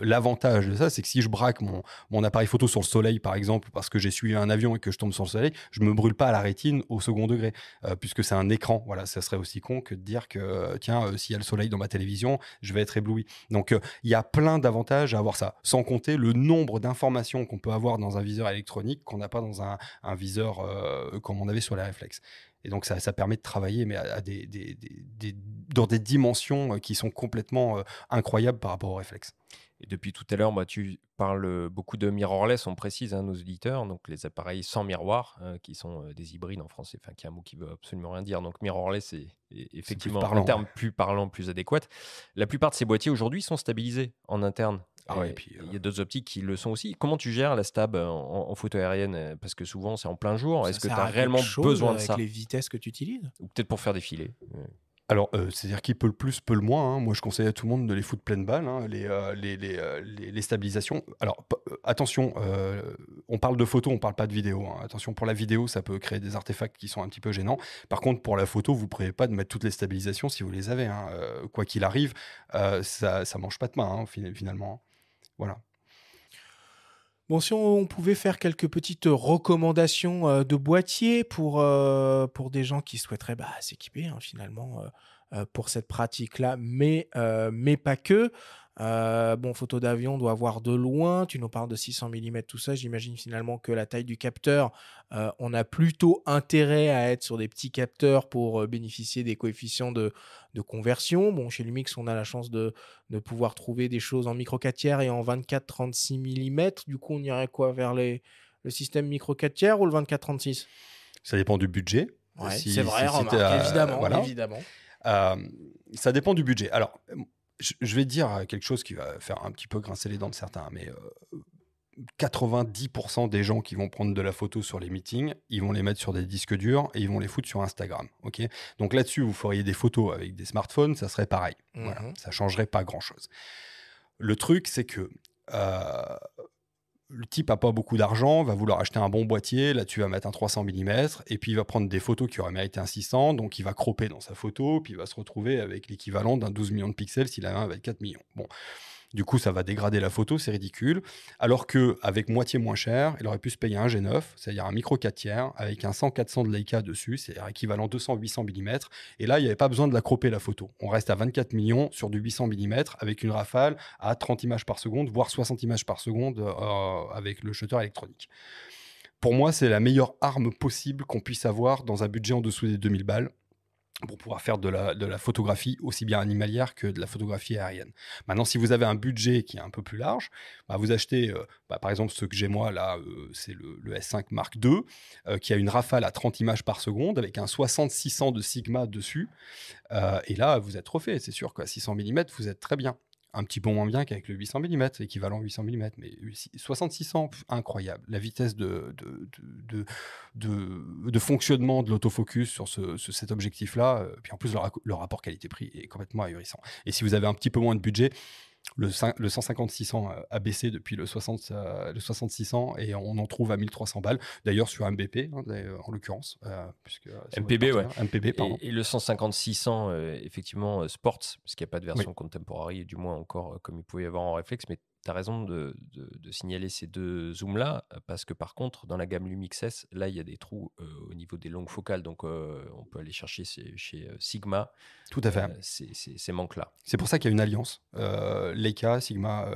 [SPEAKER 3] l'avantage de ça, c'est que si je braque mon appareil photo sur le soleil, par exemple, parce que j'ai suivi un avion et que je tombe sur le soleil, je me brûle pas à la rétine au second degré, puisque c'est un écran. Voilà, ça serait aussi con que de dire que, tiens, s'il y a le soleil dans ma télévision, je vais être ébloui. Donc, il y a plein d'avantages à avoir ça, sans compter le nombre d'informations qu'on peut avoir dans un viseur électronique qu'on n'a pas dans un viseur comme on avait sur les réflexes. Et donc, ça permet de travailler mais dans des dimensions qui sont complètement incroyables par rapport aux réflexes.
[SPEAKER 4] Et depuis tout à l'heure, tu parles beaucoup de mirrorless, on précise, nos auditeurs, donc les appareils sans miroir, qui sont des hybrides en français, enfin, qui est un mot qui veut absolument rien dire. Donc mirrorless est effectivement
[SPEAKER 3] parlant,
[SPEAKER 4] un terme plus parlant, plus adéquat. La plupart de ces boîtiers aujourd'hui sont stabilisés en interne.
[SPEAKER 3] Ah ouais, et puis,
[SPEAKER 4] il y a d'autres optiques qui le sont aussi. Comment tu gères la stab en photo aérienne? Parce que souvent, c'est en plein jour. Est-ce que tu as réellement besoin de ça?
[SPEAKER 1] Avec les vitesses que tu utilises?
[SPEAKER 4] Ou peut-être pour faire défiler.
[SPEAKER 3] Alors, c'est-à-dire qui peut le plus, peut le moins, hein. Moi, je conseille à tout le monde de les foutre pleine balle, hein, les stabilisations. Alors, attention, on parle de photo, on parle pas de vidéo, hein. Attention, pour la vidéo, ça peut créer des artefacts qui sont un petit peu gênants. Par contre, pour la photo, vous ne prévoyez pas de mettre toutes les stabilisations si vous les avez, hein. Quoi qu'il arrive, ça mange pas de main, hein, finalement. Voilà.
[SPEAKER 1] Bon, si on pouvait faire quelques petites recommandations de boîtiers pour des gens qui souhaiteraient s'équiper, hein, finalement, pour cette pratique-là, mais pas que. Photo d'avion doit voir de loin. Tu nous parles de 600 mm, tout ça. J'imagine finalement que la taille du capteur, on a plutôt intérêt à être sur des petits capteurs pour bénéficier des coefficients de conversion. Bon, chez Lumix, on a la chance de pouvoir trouver des choses en micro 4 tiers et en 24-36 mm. Du coup, on irait quoi vers le système micro 4 tiers ou le 24-36?
[SPEAKER 3] Ça dépend du budget.
[SPEAKER 1] Ouais, c'est vrai, remarque, évidemment.
[SPEAKER 3] Voilà.
[SPEAKER 1] Évidemment.
[SPEAKER 3] Ça dépend du budget. Alors, je vais te dire quelque chose qui va faire un petit peu grincer les dents de certains, mais 90% des gens qui vont prendre de la photo sur les meetings, ils vont les mettre sur des disques durs et ils vont les foutre sur Instagram. Okay, donc là-dessus, vous feriez des photos avec des smartphones, ça serait pareil. Voilà, ça ne changerait pas grand-chose. Le truc, c'est que le type n'a pas beaucoup d'argent, va vouloir acheter un bon boîtier, là-dessus il va mettre un 300 mm, et puis il va prendre des photos qui auraient mérité un 600, donc il va cropper dans sa photo, puis il va se retrouver avec l'équivalent d'un 12 millions de pixels s'il a un avec 4 millions. Bon. Du coup, ça va dégrader la photo, c'est ridicule. Alors qu'avec moitié moins cher, il aurait pu se payer un G9, c'est-à-dire un micro 4 tiers, avec un 100-400 de Leica dessus, c'est-à-dire équivalent 200-800 mm. Et là, il n'y avait pas besoin de la cropper, la photo. On reste à 24 millions sur du 800 mm, avec une rafale à 30 images par seconde, voire 60 images par seconde avec le shutter électronique. Pour moi, c'est la meilleure arme possible qu'on puisse avoir dans un budget en dessous des 2000 balles. Pour pouvoir faire de la photographie aussi bien animalière que de la photographie aérienne. Maintenant, si vous avez un budget qui est un peu plus large, vous achetez, par exemple, ce que j'ai moi, là, c'est le S5 Mark II, qui a une rafale à 30 images par seconde, avec un 60-600 de Sigma dessus. Et là, vous êtes refait, c'est sûr, quoi. 600 mm, vous êtes très bien. Un petit peu moins bien qu'avec le 800 mm, équivalent 800 mm, mais 60-600, incroyable. La vitesse de fonctionnement de l'autofocus sur cet objectif-là, puis en plus le rapport qualité-prix est complètement ahurissant. Et si vous avez un petit peu moins de budget, Le 150-600 a baissé depuis le 60-600 et on en trouve à 1300 balles. D'ailleurs, sur MBP, en l'occurrence. Puisque,
[SPEAKER 4] MPB, ouais.
[SPEAKER 3] MPB, pardon.
[SPEAKER 4] Et le 150-600, effectivement, Sports, parce qu'il n'y a pas de version Contemporary, du moins encore comme il pouvait y avoir en réflexe, mais tu as raison de signaler ces deux zooms-là, parce que par contre, dans la gamme Lumix S, là, il y a des trous au niveau des longues focales, donc on peut aller chercher chez Sigma.
[SPEAKER 3] Tout à fait.
[SPEAKER 4] Ces manques-là.
[SPEAKER 3] C'est pour ça qu'il y a une alliance. Leica, Sigma,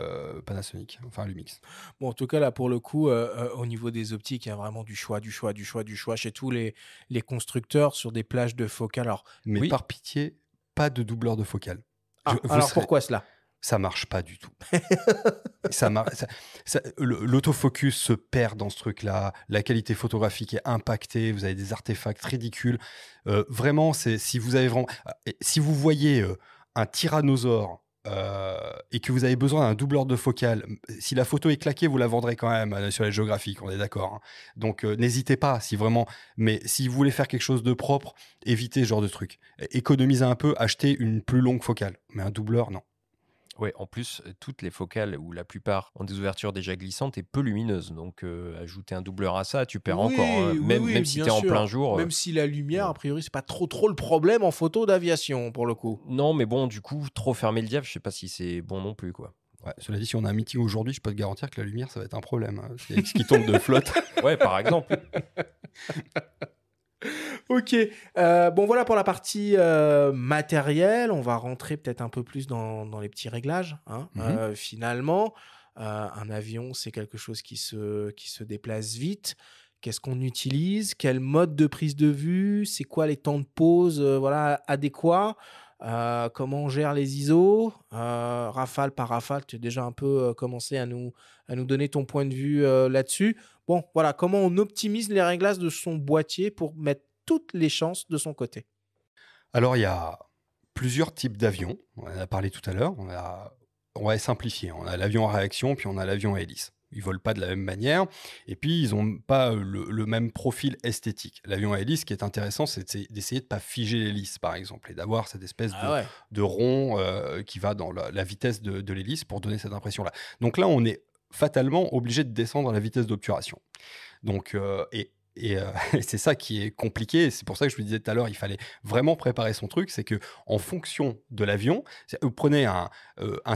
[SPEAKER 3] Panasonic, enfin Lumix.
[SPEAKER 1] Bon, en tout cas, là, pour le coup, au niveau des optiques, il y a vraiment du choix chez tous les constructeurs sur des plages de focale. Alors,
[SPEAKER 3] mais par pitié, pas de doubleur de focale.
[SPEAKER 1] Alors, pourquoi cela ?
[SPEAKER 3] Ça marche pas du tout. L'autofocus se perd dans ce truc-là. La qualité photographique est impactée. Vous avez des artefacts ridicules. Vraiment, si vous voyez un tyrannosaure et que vous avez besoin d'un doubleur de focale, si la photo est claquée, vous la vendrez quand même sur les géographiques, on est d'accord. Hein. Donc n'hésitez pas, mais si vous voulez faire quelque chose de propre, évitez ce genre de truc. Économisez un peu, achetez une plus longue focale, mais un doubleur, non.
[SPEAKER 4] Oui, en plus, toutes les focales, ou la plupart, ont des ouvertures déjà glissantes et peu lumineuses. Donc, ajouter un doubleur à ça, tu perds encore. Hein. Même si tu es en plein jour.
[SPEAKER 1] Même si la lumière, a priori, c'est pas trop le problème en photo d'aviation, pour le coup.
[SPEAKER 4] Non, mais bon, du coup, trop fermer le diaph, je sais pas si c'est bon non plus, quoi.
[SPEAKER 3] Ouais, cela dit, si on a un meeting aujourd'hui, je peux te garantir que la lumière, ça va être un problème. Hein. Ce qui tombe de flotte.
[SPEAKER 4] Ouais, par exemple.
[SPEAKER 1] Ok, bon voilà pour la partie matérielle, on va rentrer peut-être un peu plus dans les petits réglages. Hein. Finalement, un avion, c'est quelque chose qui se déplace vite. Qu'est-ce qu'on utilise ? Quel mode de prise de vue ? C'est quoi les temps de pause adéquats ? Comment on gère les ISO ? Rafale par rafale, tu as déjà un peu commencé à nous donner ton point de vue là-dessus. Bon, voilà, comment on optimise les réglages de son boîtier pour mettre toutes les chances de son côté.
[SPEAKER 3] Alors, il y a plusieurs types d'avions. On en a parlé tout à l'heure. On va simplifier. On a l'avion à réaction, puis on a l'avion à hélice. Ils ne volent pas de la même manière. Et puis, ils n'ont pas le même profil esthétique. L'avion à hélice, ce qui est intéressant, c'est d'essayer de ne pas figer l'hélice, par exemple, et d'avoir cette espèce de rond qui va dans la vitesse de l'hélice pour donner cette impression-là. Donc là, on est fatalement obligé de descendre la vitesse d'obturation. Donc, et c'est ça qui est compliqué. C'est pour ça que je vous disais tout à l'heure, il fallait vraiment préparer son truc. C'est que en fonction de l'avion, vous prenez un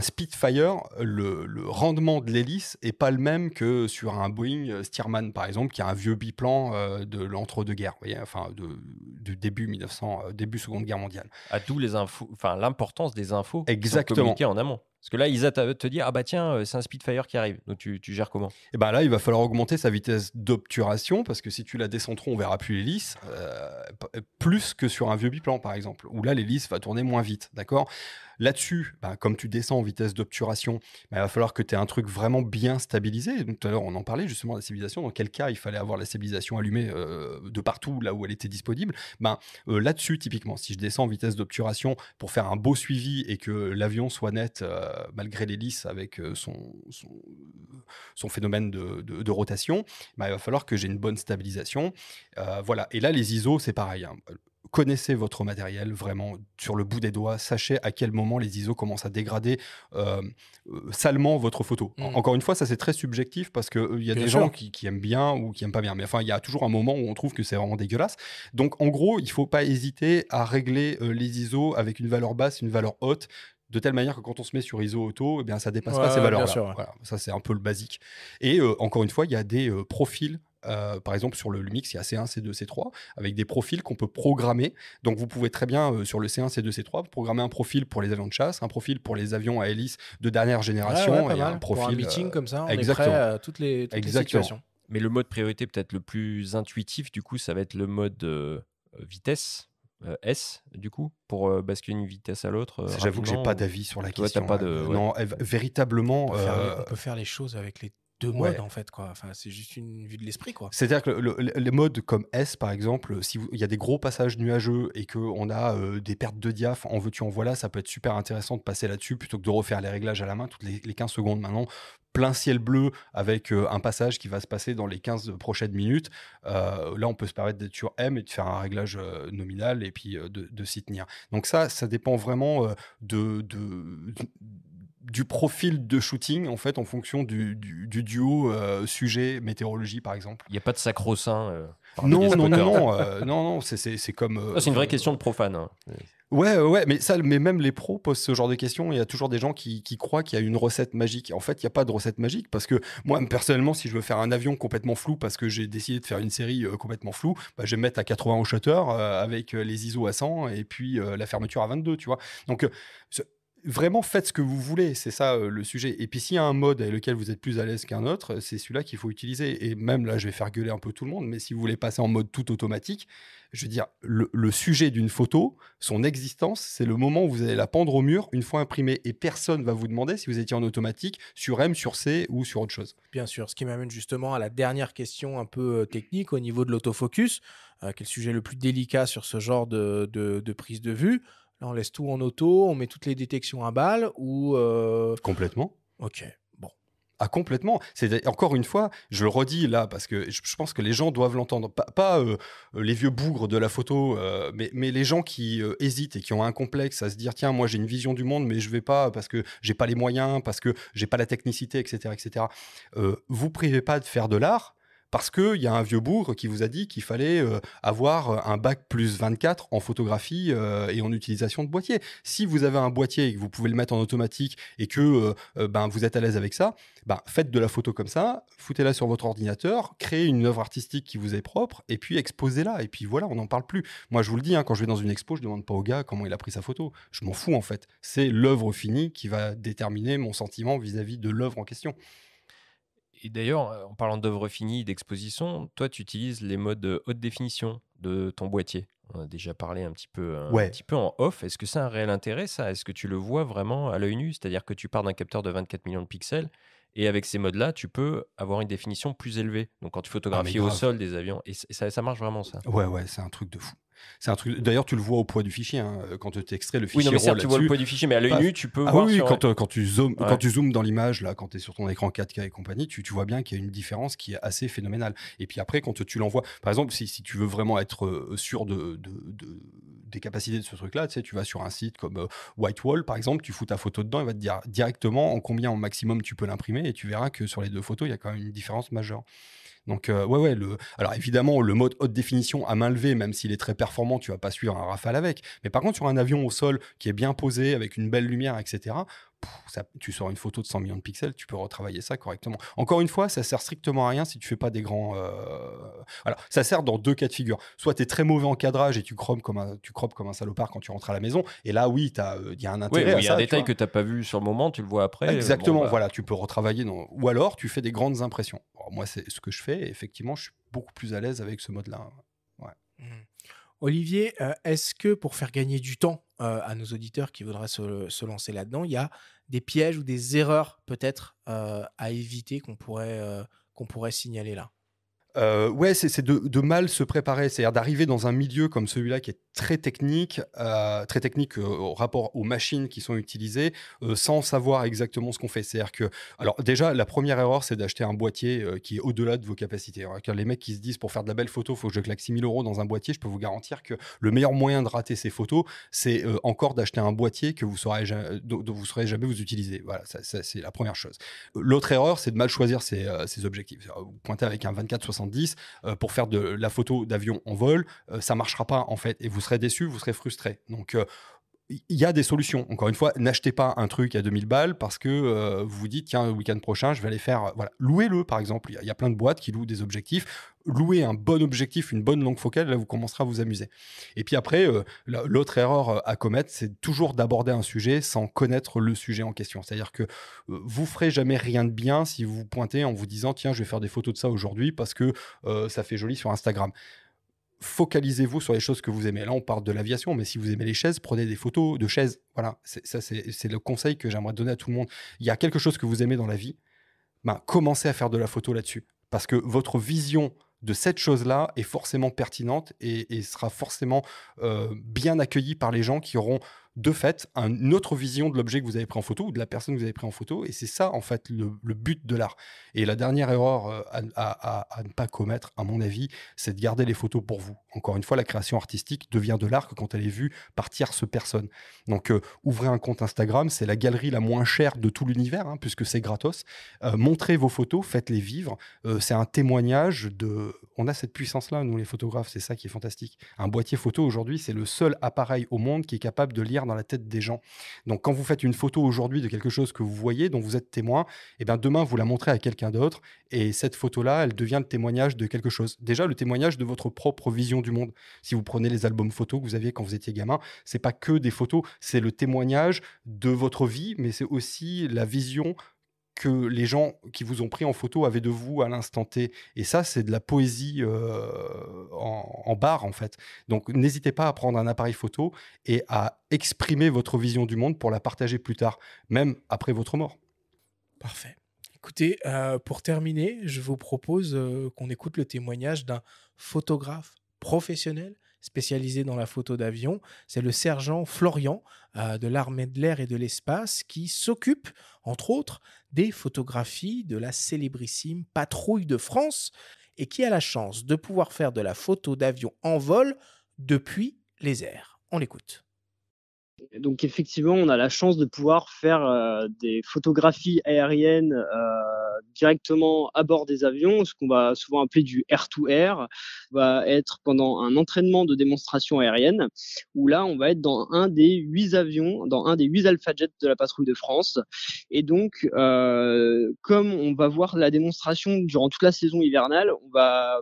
[SPEAKER 3] Spitfire, le rendement de l'hélice est pas le même que sur un Boeing Stearman, par exemple, qui a un vieux biplan de l'entre-deux-guerres, vous voyez, enfin du début Seconde Guerre mondiale.
[SPEAKER 4] D'où l'importance des infos.
[SPEAKER 3] Exactement.
[SPEAKER 4] Communiquer en amont. Parce que là, ils te dire, ah bah tiens, c'est un Spitfire qui arrive. Donc tu gères comment ?
[SPEAKER 3] Et ben là, il va falloir augmenter sa vitesse d'obturation parce que si tu la descends trop, on verra plus l'hélice, plus que sur un vieux biplan par exemple, où là l'hélice va tourner moins vite, d'accord ? Là-dessus, comme tu descends en vitesse d'obturation, il va falloir que tu aies un truc vraiment bien stabilisé. Donc, tout à l'heure, on en parlait justement de la stabilisation. Dans quel cas il fallait avoir la stabilisation allumée de partout, là où elle était disponible. Là-dessus, typiquement, si je descends en vitesse d'obturation pour faire un beau suivi et que l'avion soit net malgré l'hélice avec son phénomène de rotation, il va falloir que j'ai une bonne stabilisation. Voilà. Et là, les ISO, c'est pareil. Hein. Connaissez votre matériel vraiment sur le bout des doigts. Sachez à quel moment les ISO commencent à dégrader salement votre photo. Encore une fois, ça c'est très subjectif parce qu'il y a des gens qui aiment bien ou qui n'aiment pas bien. Mais enfin, il y a toujours un moment où on trouve que c'est vraiment dégueulasse. Donc en gros, il ne faut pas hésiter à régler les ISO avec une valeur basse, une valeur haute, de telle manière que quand on se met sur ISO auto, ça ne dépasse pas ces valeurs-là.
[SPEAKER 1] Sûr, ouais.
[SPEAKER 3] Voilà, ça c'est un peu le basique. Et encore une fois, il y a des profils. Par exemple, sur le Lumix, il y a C1, C2, C3, avec des profils qu'on peut programmer. Donc, vous pouvez très bien, sur le C1, C2, C3, programmer un profil pour les avions de chasse, un profil pour les avions à hélice de dernière génération.
[SPEAKER 1] Et un profil, pour un meeting comme ça, on est prêt à toutes les situations.
[SPEAKER 4] Mais le mode priorité peut-être le plus intuitif, du coup, ça va être le mode vitesse. S, du coup, pour basculer d'une vitesse à l'autre.
[SPEAKER 3] J'avoue que j'ai pas d'avis sur la question.
[SPEAKER 4] T'as pas de...
[SPEAKER 3] Non, véritablement...
[SPEAKER 1] On peut faire les choses avec les deux modes en fait, quoi. Enfin, c'est juste une vue de l'esprit, quoi.
[SPEAKER 3] C'est-à-dire que les modes comme S par exemple, il y a des gros passages nuageux et qu'on a des pertes de diaph, en veux-tu en voilà, ça peut être super intéressant de passer là-dessus plutôt que de refaire les réglages à la main toutes les 15 secondes maintenant. Plein ciel bleu avec un passage qui va se passer dans les 15 prochaines minutes. Là, on peut se permettre d'être sur M et de faire un réglage nominal et puis de s'y tenir. Donc ça dépend vraiment du profil de shooting en fait en fonction du duo sujet météorologie par exemple.
[SPEAKER 4] Il n'y a pas de sacro-saint.
[SPEAKER 3] Non, c'est comme.
[SPEAKER 4] C'est une vraie question de profane. Hein.
[SPEAKER 3] Ouais, mais même les pros posent ce genre de questions. Il y a toujours des gens qui croient qu'il y a une recette magique. En fait, il n'y a pas de recette magique parce que moi, personnellement, si je veux faire un avion complètement flou parce que j'ai décidé de faire une série complètement floue, bah, je vais me mettre à 80 au shutter avec les ISO à 100 et puis la fermeture à 22, tu vois. Donc, vraiment, faites ce que vous voulez, c'est ça le sujet. Et puis, s'il y a un mode avec lequel vous êtes plus à l'aise qu'un autre, c'est celui-là qu'il faut utiliser. Et même là, je vais faire gueuler un peu tout le monde, mais si vous voulez passer en mode tout automatique, je veux dire, le sujet d'une photo, son existence, c'est le moment où vous allez la pendre au mur une fois imprimée. Et personne ne va vous demander si vous étiez en automatique, sur M, sur C ou sur autre chose.
[SPEAKER 1] Bien sûr, ce qui m'amène justement à la dernière question un peu technique au niveau de l'autofocus, qui est le sujet le plus délicat sur ce genre de prise de vue. Là, on laisse tout en auto, on met toutes les détections à balles ou...
[SPEAKER 3] Complètement.
[SPEAKER 1] Ok, bon.
[SPEAKER 3] Ah, complètement. C'est encore une fois, je le redis là parce que je pense que les gens doivent l'entendre. Pas les vieux bougres de la photo, mais les gens qui hésitent et qui ont un complexe à se dire tiens, moi j'ai une vision du monde, mais je vais pas parce que j'ai pas les moyens, parce que j'ai pas la technicité, etc., etc. Vous privez pas de faire de l'art. Parce qu'il y a un vieux bougre qui vous a dit qu'il fallait avoir un bac plus 24 en photographie et en utilisation de boîtier. Si vous avez un boîtier et que vous pouvez le mettre en automatique et que vous êtes à l'aise avec ça, faites de la photo comme ça, foutez-la sur votre ordinateur, créez une œuvre artistique qui vous est propre et puis exposez-la. Et puis voilà, on n'en parle plus. Moi, je vous le dis, quand je vais dans une expo, je ne demande pas au gars comment il a pris sa photo. Je m'en fous en fait. C'est l'œuvre finie qui va déterminer mon sentiment vis-à-vis de l'œuvre en question.
[SPEAKER 4] Et d'ailleurs, en parlant d'œuvres finies, d'exposition, toi, tu utilises les modes haute définition de ton boîtier. On a déjà parlé un petit peu en off. Est-ce que c'est un réel intérêt, ça? Est-ce que tu le vois vraiment à l'œil nu? C'est-à-dire que tu pars d'un capteur de 24 millions de pixels et avec ces modes-là, tu peux avoir une définition plus élevée. Donc, quand tu photographies au sol des avions, et ça marche vraiment, ça.
[SPEAKER 3] Ouais, c'est un truc de fou. C'est un truc. D'ailleurs, tu le vois au poids du fichier quand tu extrais le fichier.
[SPEAKER 4] Oui, non, mais certes, tu vois le poids du fichier, mais à l'œil nu, tu peux voir.
[SPEAKER 3] Oui, quand tu zoomes dans l'image, là, quand tu es sur ton écran 4K et compagnie, tu vois bien qu'il y a une différence qui est assez phénoménale. Et puis après, quand tu l'envoies, par exemple, si tu veux vraiment être sûr des capacités de ce truc-là, tu vas sur un site comme Whitewall, par exemple, tu fous ta photo dedans, il va te dire directement en combien au maximum tu peux l'imprimer, et tu verras que sur les deux photos, il y a quand même une différence majeure. Donc, alors évidemment, le mode haute définition à main levée, même s'il est très performant, tu vas pas suivre un Rafale avec. Mais par contre, sur un avion au sol qui est bien posé, avec une belle lumière, etc., tu sors une photo de 100 millions de pixels, tu peux retravailler ça correctement. Encore une fois, ça sert strictement à rien si tu fais pas des grands... Alors, ça sert dans deux cas de figure. Soit tu es très mauvais en cadrage et tu croppes comme un salopard quand tu rentres à la maison. Et là, oui, il y a un intérêt à ça.
[SPEAKER 4] Il y a un détail que tu n'as pas vu sur le moment, tu le vois après.
[SPEAKER 3] Exactement, voilà, tu peux retravailler. Ou alors, tu fais des grandes impressions. Alors, moi, c'est ce que je fais. Et effectivement, je suis beaucoup plus à l'aise avec ce mode-là. Ouais.
[SPEAKER 1] Olivier, est-ce que pour faire gagner du temps à nos auditeurs qui voudraient se lancer là-dedans, il y a des pièges ou des erreurs peut-être à éviter qu'on pourrait signaler là?
[SPEAKER 3] Ouais, c'est de mal se préparer, c'est-à-dire d'arriver dans un milieu comme celui-là qui est très technique au rapport aux machines qui sont utilisées, sans savoir exactement ce qu'on fait. C'est-à-dire que, alors déjà, la première erreur, c'est d'acheter un boîtier qui est au-delà de vos capacités. Alors, les mecs qui se disent pour faire de la belle photo, il faut que je claque 6 000 € dans un boîtier, je peux vous garantir que le meilleur moyen de rater ces photos, c'est encore d'acheter un boîtier que vous saurez dont vous saurez jamais vous utiliser. Voilà, ça, c'est la première chose. L'autre erreur, c'est de mal choisir ses objectifs. Vous pointez avec un 24-70 pour faire de la photo d'avion en vol, ça marchera pas en fait, et vous serez déçu, vous serez frustré. Donc il y a des solutions. Encore une fois, n'achetez pas un truc à 2000 balles parce que vous vous dites tiens, le week-end prochain je vais aller faire voilà. Louez-le par exemple, il y a plein de boîtes qui louent des objectifs. Louez un bon objectif, une bonne longue focale, là vous commencerez à vous amuser. Et puis après, l'autre erreur à commettre, c'est toujours d'aborder un sujet sans connaître le sujet en question. C'est-à-dire que vous ferez jamais rien de bien si vous vous pointez en vous disant tiens, je vais faire des photos de ça aujourd'hui parce que ça fait joli sur Instagram. Focalisez-vous sur les choses que vous aimez. Là, on parle de l'aviation, mais si vous aimez les chaises, prenez des photos de chaises. Voilà, c'est le conseil que j'aimerais donner à tout le monde. Il y a quelque chose que vous aimez dans la vie, commencez à faire de la photo là-dessus. Parce que votre vision de cette chose-là est forcément pertinente et sera forcément bien accueillie par les gens qui auront de fait une autre vision de l'objet que vous avez pris en photo ou de la personne que vous avez pris en photo. Et c'est ça, en fait, le but de l'art. Et la dernière erreur à ne pas commettre, à mon avis, c'est de garder les photos pour vous. Encore une fois, la création artistique devient de l'art que quand elle est vue par tierces personnes. Donc, ouvrez un compte Instagram, c'est la galerie la moins chère de tout l'univers, hein, puisque c'est gratos. Montrez vos photos, faites-les vivre. C'est un témoignage de... On a cette puissance-là, nous les photographes, c'est ça qui est fantastique. Un boîtier photo aujourd'hui, c'est le seul appareil au monde qui est capable de lire dans la tête des gens. Donc quand vous faites une photo aujourd'hui de quelque chose que vous voyez, dont vous êtes témoin, et bien demain vous la montrez à quelqu'un d'autre, et cette photo-là, elle devient le témoignage de quelque chose. Déjà, le témoignage de votre propre vision du monde. Si vous prenez les albums photos que vous aviez quand vous étiez gamin, c'est pas que des photos, c'est le témoignage de votre vie, mais c'est aussi la vision que les gens qui vous ont pris en photo avaient de vous à l'instant T. Et ça, c'est de la poésie en barre, en fait. Donc, n'hésitez pas à prendre un appareil photo et à exprimer votre vision du monde pour la partager plus tard, même après votre mort.
[SPEAKER 1] Parfait. Écoutez, pour terminer, je vous propose qu'on écoute le témoignage d'un photographe professionnel spécialisé dans la photo d'avion. C'est le sergent Florian de l'armée de l'air et de l'espace qui s'occupe, entre autres, des photographies de la célébrissime Patrouille de France et qui a la chance de pouvoir faire de la photo d'avion en vol depuis les airs. On l'écoute.
[SPEAKER 6] Donc effectivement, on a la chance de pouvoir faire des photographies aériennes directement à bord des avions, ce qu'on va souvent appeler du air-to-air, va être pendant un entraînement de démonstration aérienne, où là, on va être dans un des 8 avions, dans un des 8 Alpha Jet de la Patrouille de France. Et donc, comme on va voir la démonstration durant toute la saison hivernale, on va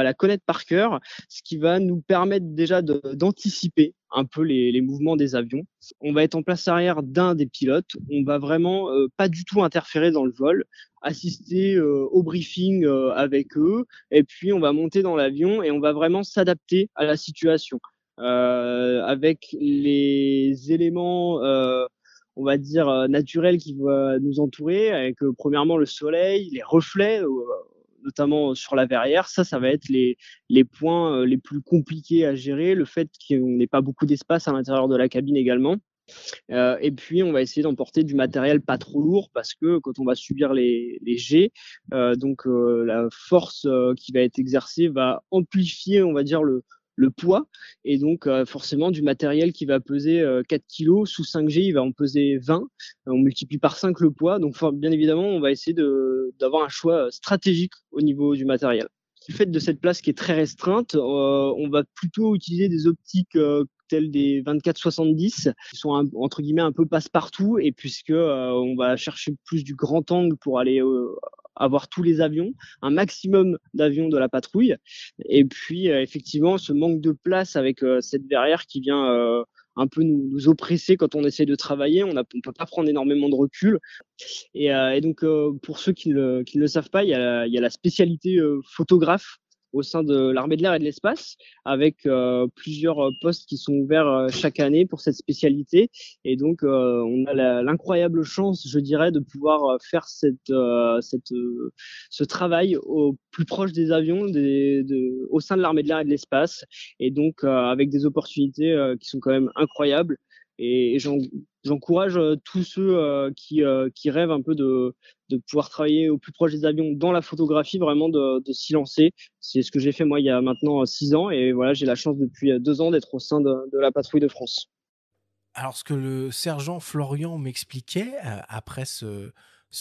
[SPEAKER 6] la connaître par cœur, ce qui va nous permettre déjà d'anticiper un peu les mouvements des avions. On va être en place arrière d'un des pilotes. On va vraiment pas du tout interférer dans le vol, assister au briefing avec eux, et puis on va monter dans l'avion et on va vraiment s'adapter à la situation. Avec les éléments on va dire naturels qui vont nous entourer, avec premièrement le soleil, les reflets, notamment sur la verrière. Ça va être les points les plus compliqués à gérer, le fait qu'on n'ait pas beaucoup d'espace à l'intérieur de la cabine également. Et puis, on va essayer d'emporter du matériel pas trop lourd parce que quand on va subir les jets, la force qui va être exercée va amplifier, on va dire, le poids, et donc forcément du matériel qui va peser 4 kg, sous 5G il va en peser 20, on multiplie par 5 le poids, donc bien évidemment on va essayer d'avoir un choix stratégique au niveau du matériel. Du fait de cette place qui est très restreinte, on va plutôt utiliser des optiques telles des 24-70 qui sont entre guillemets un peu passe-partout, et puisque on va chercher plus du grand angle pour aller avoir tous les avions, un maximum d'avions de la patrouille. Et puis, effectivement, ce manque de place avec cette verrière qui vient un peu nous oppresser quand on essaie de travailler. On peut pas prendre énormément de recul. Et donc, pour ceux qui ne le savent pas, il y a la spécialité photographe au sein de l'armée de l'air et de l'espace, avec plusieurs postes qui sont ouverts chaque année pour cette spécialité. Et donc, on a l'incroyable chance, je dirais, de pouvoir faire ce travail au plus proche des avions, au sein de l'armée de l'air et de l'espace. Et donc, avec des opportunités qui sont quand même incroyables. Et j'encourage tous ceux qui rêvent un peu de pouvoir travailler au plus proche des avions dans la photographie, vraiment de s'y lancer. C'est ce que j'ai fait moi il y a maintenant 6 ans, et voilà, j'ai la chance depuis 2 ans d'être au sein de la Patrouille de France.
[SPEAKER 1] Alors, ce que le sergent Florian m'expliquait après ce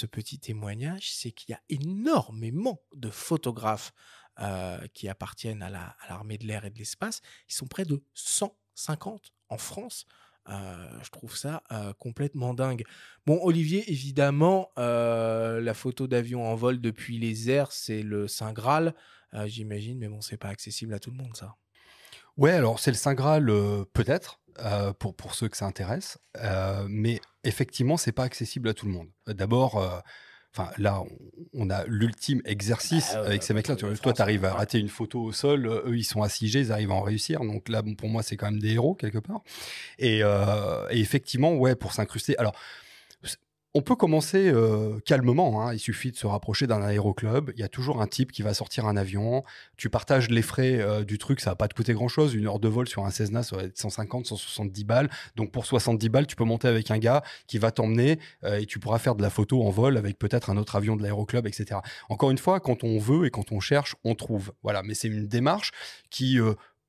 [SPEAKER 1] petit témoignage, c'est qu'il y a énormément de photographes qui appartiennent à l'armée de l'air et de l'espace. Ils sont près de 150 en France. Je trouve ça complètement dingue. Bon, Olivier, évidemment, la photo d'avion en vol depuis les airs, c'est le Saint Graal, j'imagine, mais bon, c'est pas accessible à tout le monde, ça.
[SPEAKER 3] Ouais, alors c'est le Saint Graal, peut-être, pour ceux que ça intéresse, mais effectivement, c'est pas accessible à tout le monde. D'abord, là, on a l'ultime exercice avec ces mecs-là. Toi, tu arrives à rater une photo au sol, eux, ils sont à 6G, ils arrivent à en réussir. Donc là, pour moi, c'est quand même des héros, quelque part. Et effectivement, ouais, pour s'incruster. Alors, On peut commencer calmement, hein. Il suffit de se rapprocher d'un aéroclub. Il y a toujours un type qui va sortir un avion. Tu partages les frais du truc, ça va pas te coûter grand-chose. 1 heure de vol sur un Cessna, ça va être 150, 170 balles. Donc pour 70 balles, tu peux monter avec un gars qui va t'emmener et tu pourras faire de la photo en vol avec peut-être un autre avion de l'aéroclub, etc. Encore une fois, quand on veut et quand on cherche, on trouve. Voilà, mais c'est une démarche qui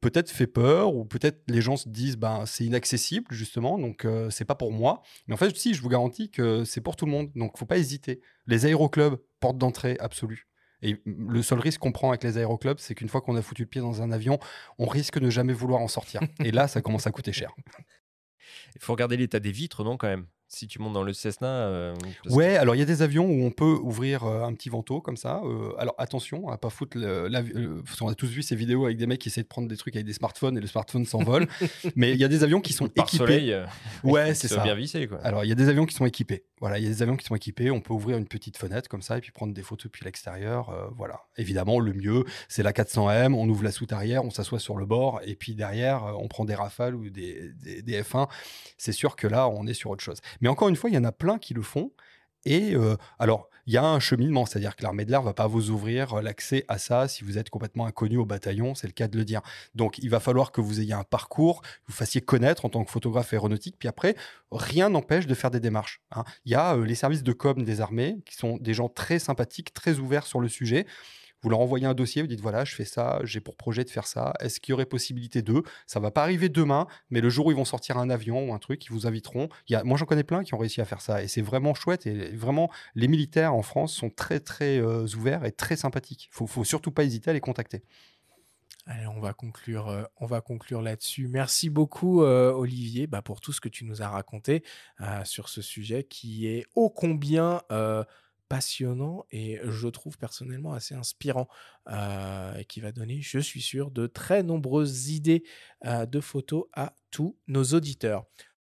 [SPEAKER 3] peut-être fait peur ou peut-être les gens se disent ben c'est inaccessible justement, donc c'est pas pour moi. Mais en fait, si, je vous garantis que c'est pour tout le monde, donc faut pas hésiter. Les aéroclubs, porte d'entrée absolue. Et le seul risque qu'on prend avec les aéroclubs, c'est qu'une fois qu'on a foutu le pied dans un avion, on risque de ne jamais vouloir en sortir. Et là, ça commence à coûter cher.
[SPEAKER 4] Il faut regarder l'état des vitres, non, quand même. Si tu montes dans le Cessna. Parce
[SPEAKER 3] Ouais, alors il y a des avions où on peut ouvrir un petit vantaux comme ça. Alors attention à pas foutre parce qu'on a tous vu ces vidéos avec des mecs qui essaient de prendre des trucs avec des smartphones et le smartphone s'envole. Mais il y a des avions qui sont
[SPEAKER 4] que par
[SPEAKER 3] équipés.
[SPEAKER 4] soleil,
[SPEAKER 3] Ouais,
[SPEAKER 4] il
[SPEAKER 3] c'est
[SPEAKER 4] soit
[SPEAKER 3] ça.
[SPEAKER 4] bien vissé, quoi.
[SPEAKER 3] Alors, il y a des avions qui sont équipés. Voilà, il y a des avions qui sont équipés. On peut ouvrir une petite fenêtre comme ça et puis prendre des photos depuis l'extérieur. Voilà. Évidemment, le mieux, c'est la 400M. On ouvre la soute arrière, on s'assoit sur le bord et puis derrière, on prend des Rafales ou des F1. C'est sûr que là, on est sur autre chose. Mais encore une fois, il y en a plein qui le font. Et alors, il y a un cheminement, c'est-à-dire que l'armée de l'air ne va pas vous ouvrir l'accès à ça si vous êtes complètement inconnu au bataillon, c'est le cas de le dire. Donc, il va falloir que vous ayez un parcours, que vous fassiez connaître en tant que photographe aéronautique, puis après, rien n'empêche de faire des démarches, hein. Il y a les services de com des armées, qui sont des gens très sympathiques, très ouverts sur le sujet. Vous leur envoyez un dossier, vous dites voilà, je fais ça, j'ai pour projet de faire ça. Est-ce qu'il y aurait possibilité d'eux? Ça va pas arriver demain, mais le jour où ils vont sortir un avion ou un truc, ils vous inviteront. Moi, j'en connais plein qui ont réussi à faire ça et c'est vraiment chouette. Et vraiment, les militaires en France sont très, très ouverts et très sympathiques. Faut surtout pas hésiter à les contacter.
[SPEAKER 1] Allez, on va conclure là-dessus. Merci beaucoup, Olivier, pour tout ce que tu nous as raconté sur ce sujet qui est ô combien passionnant et je trouve personnellement assez inspirant et qui va donner, je suis sûr, de très nombreuses idées de photos à tous nos auditeurs.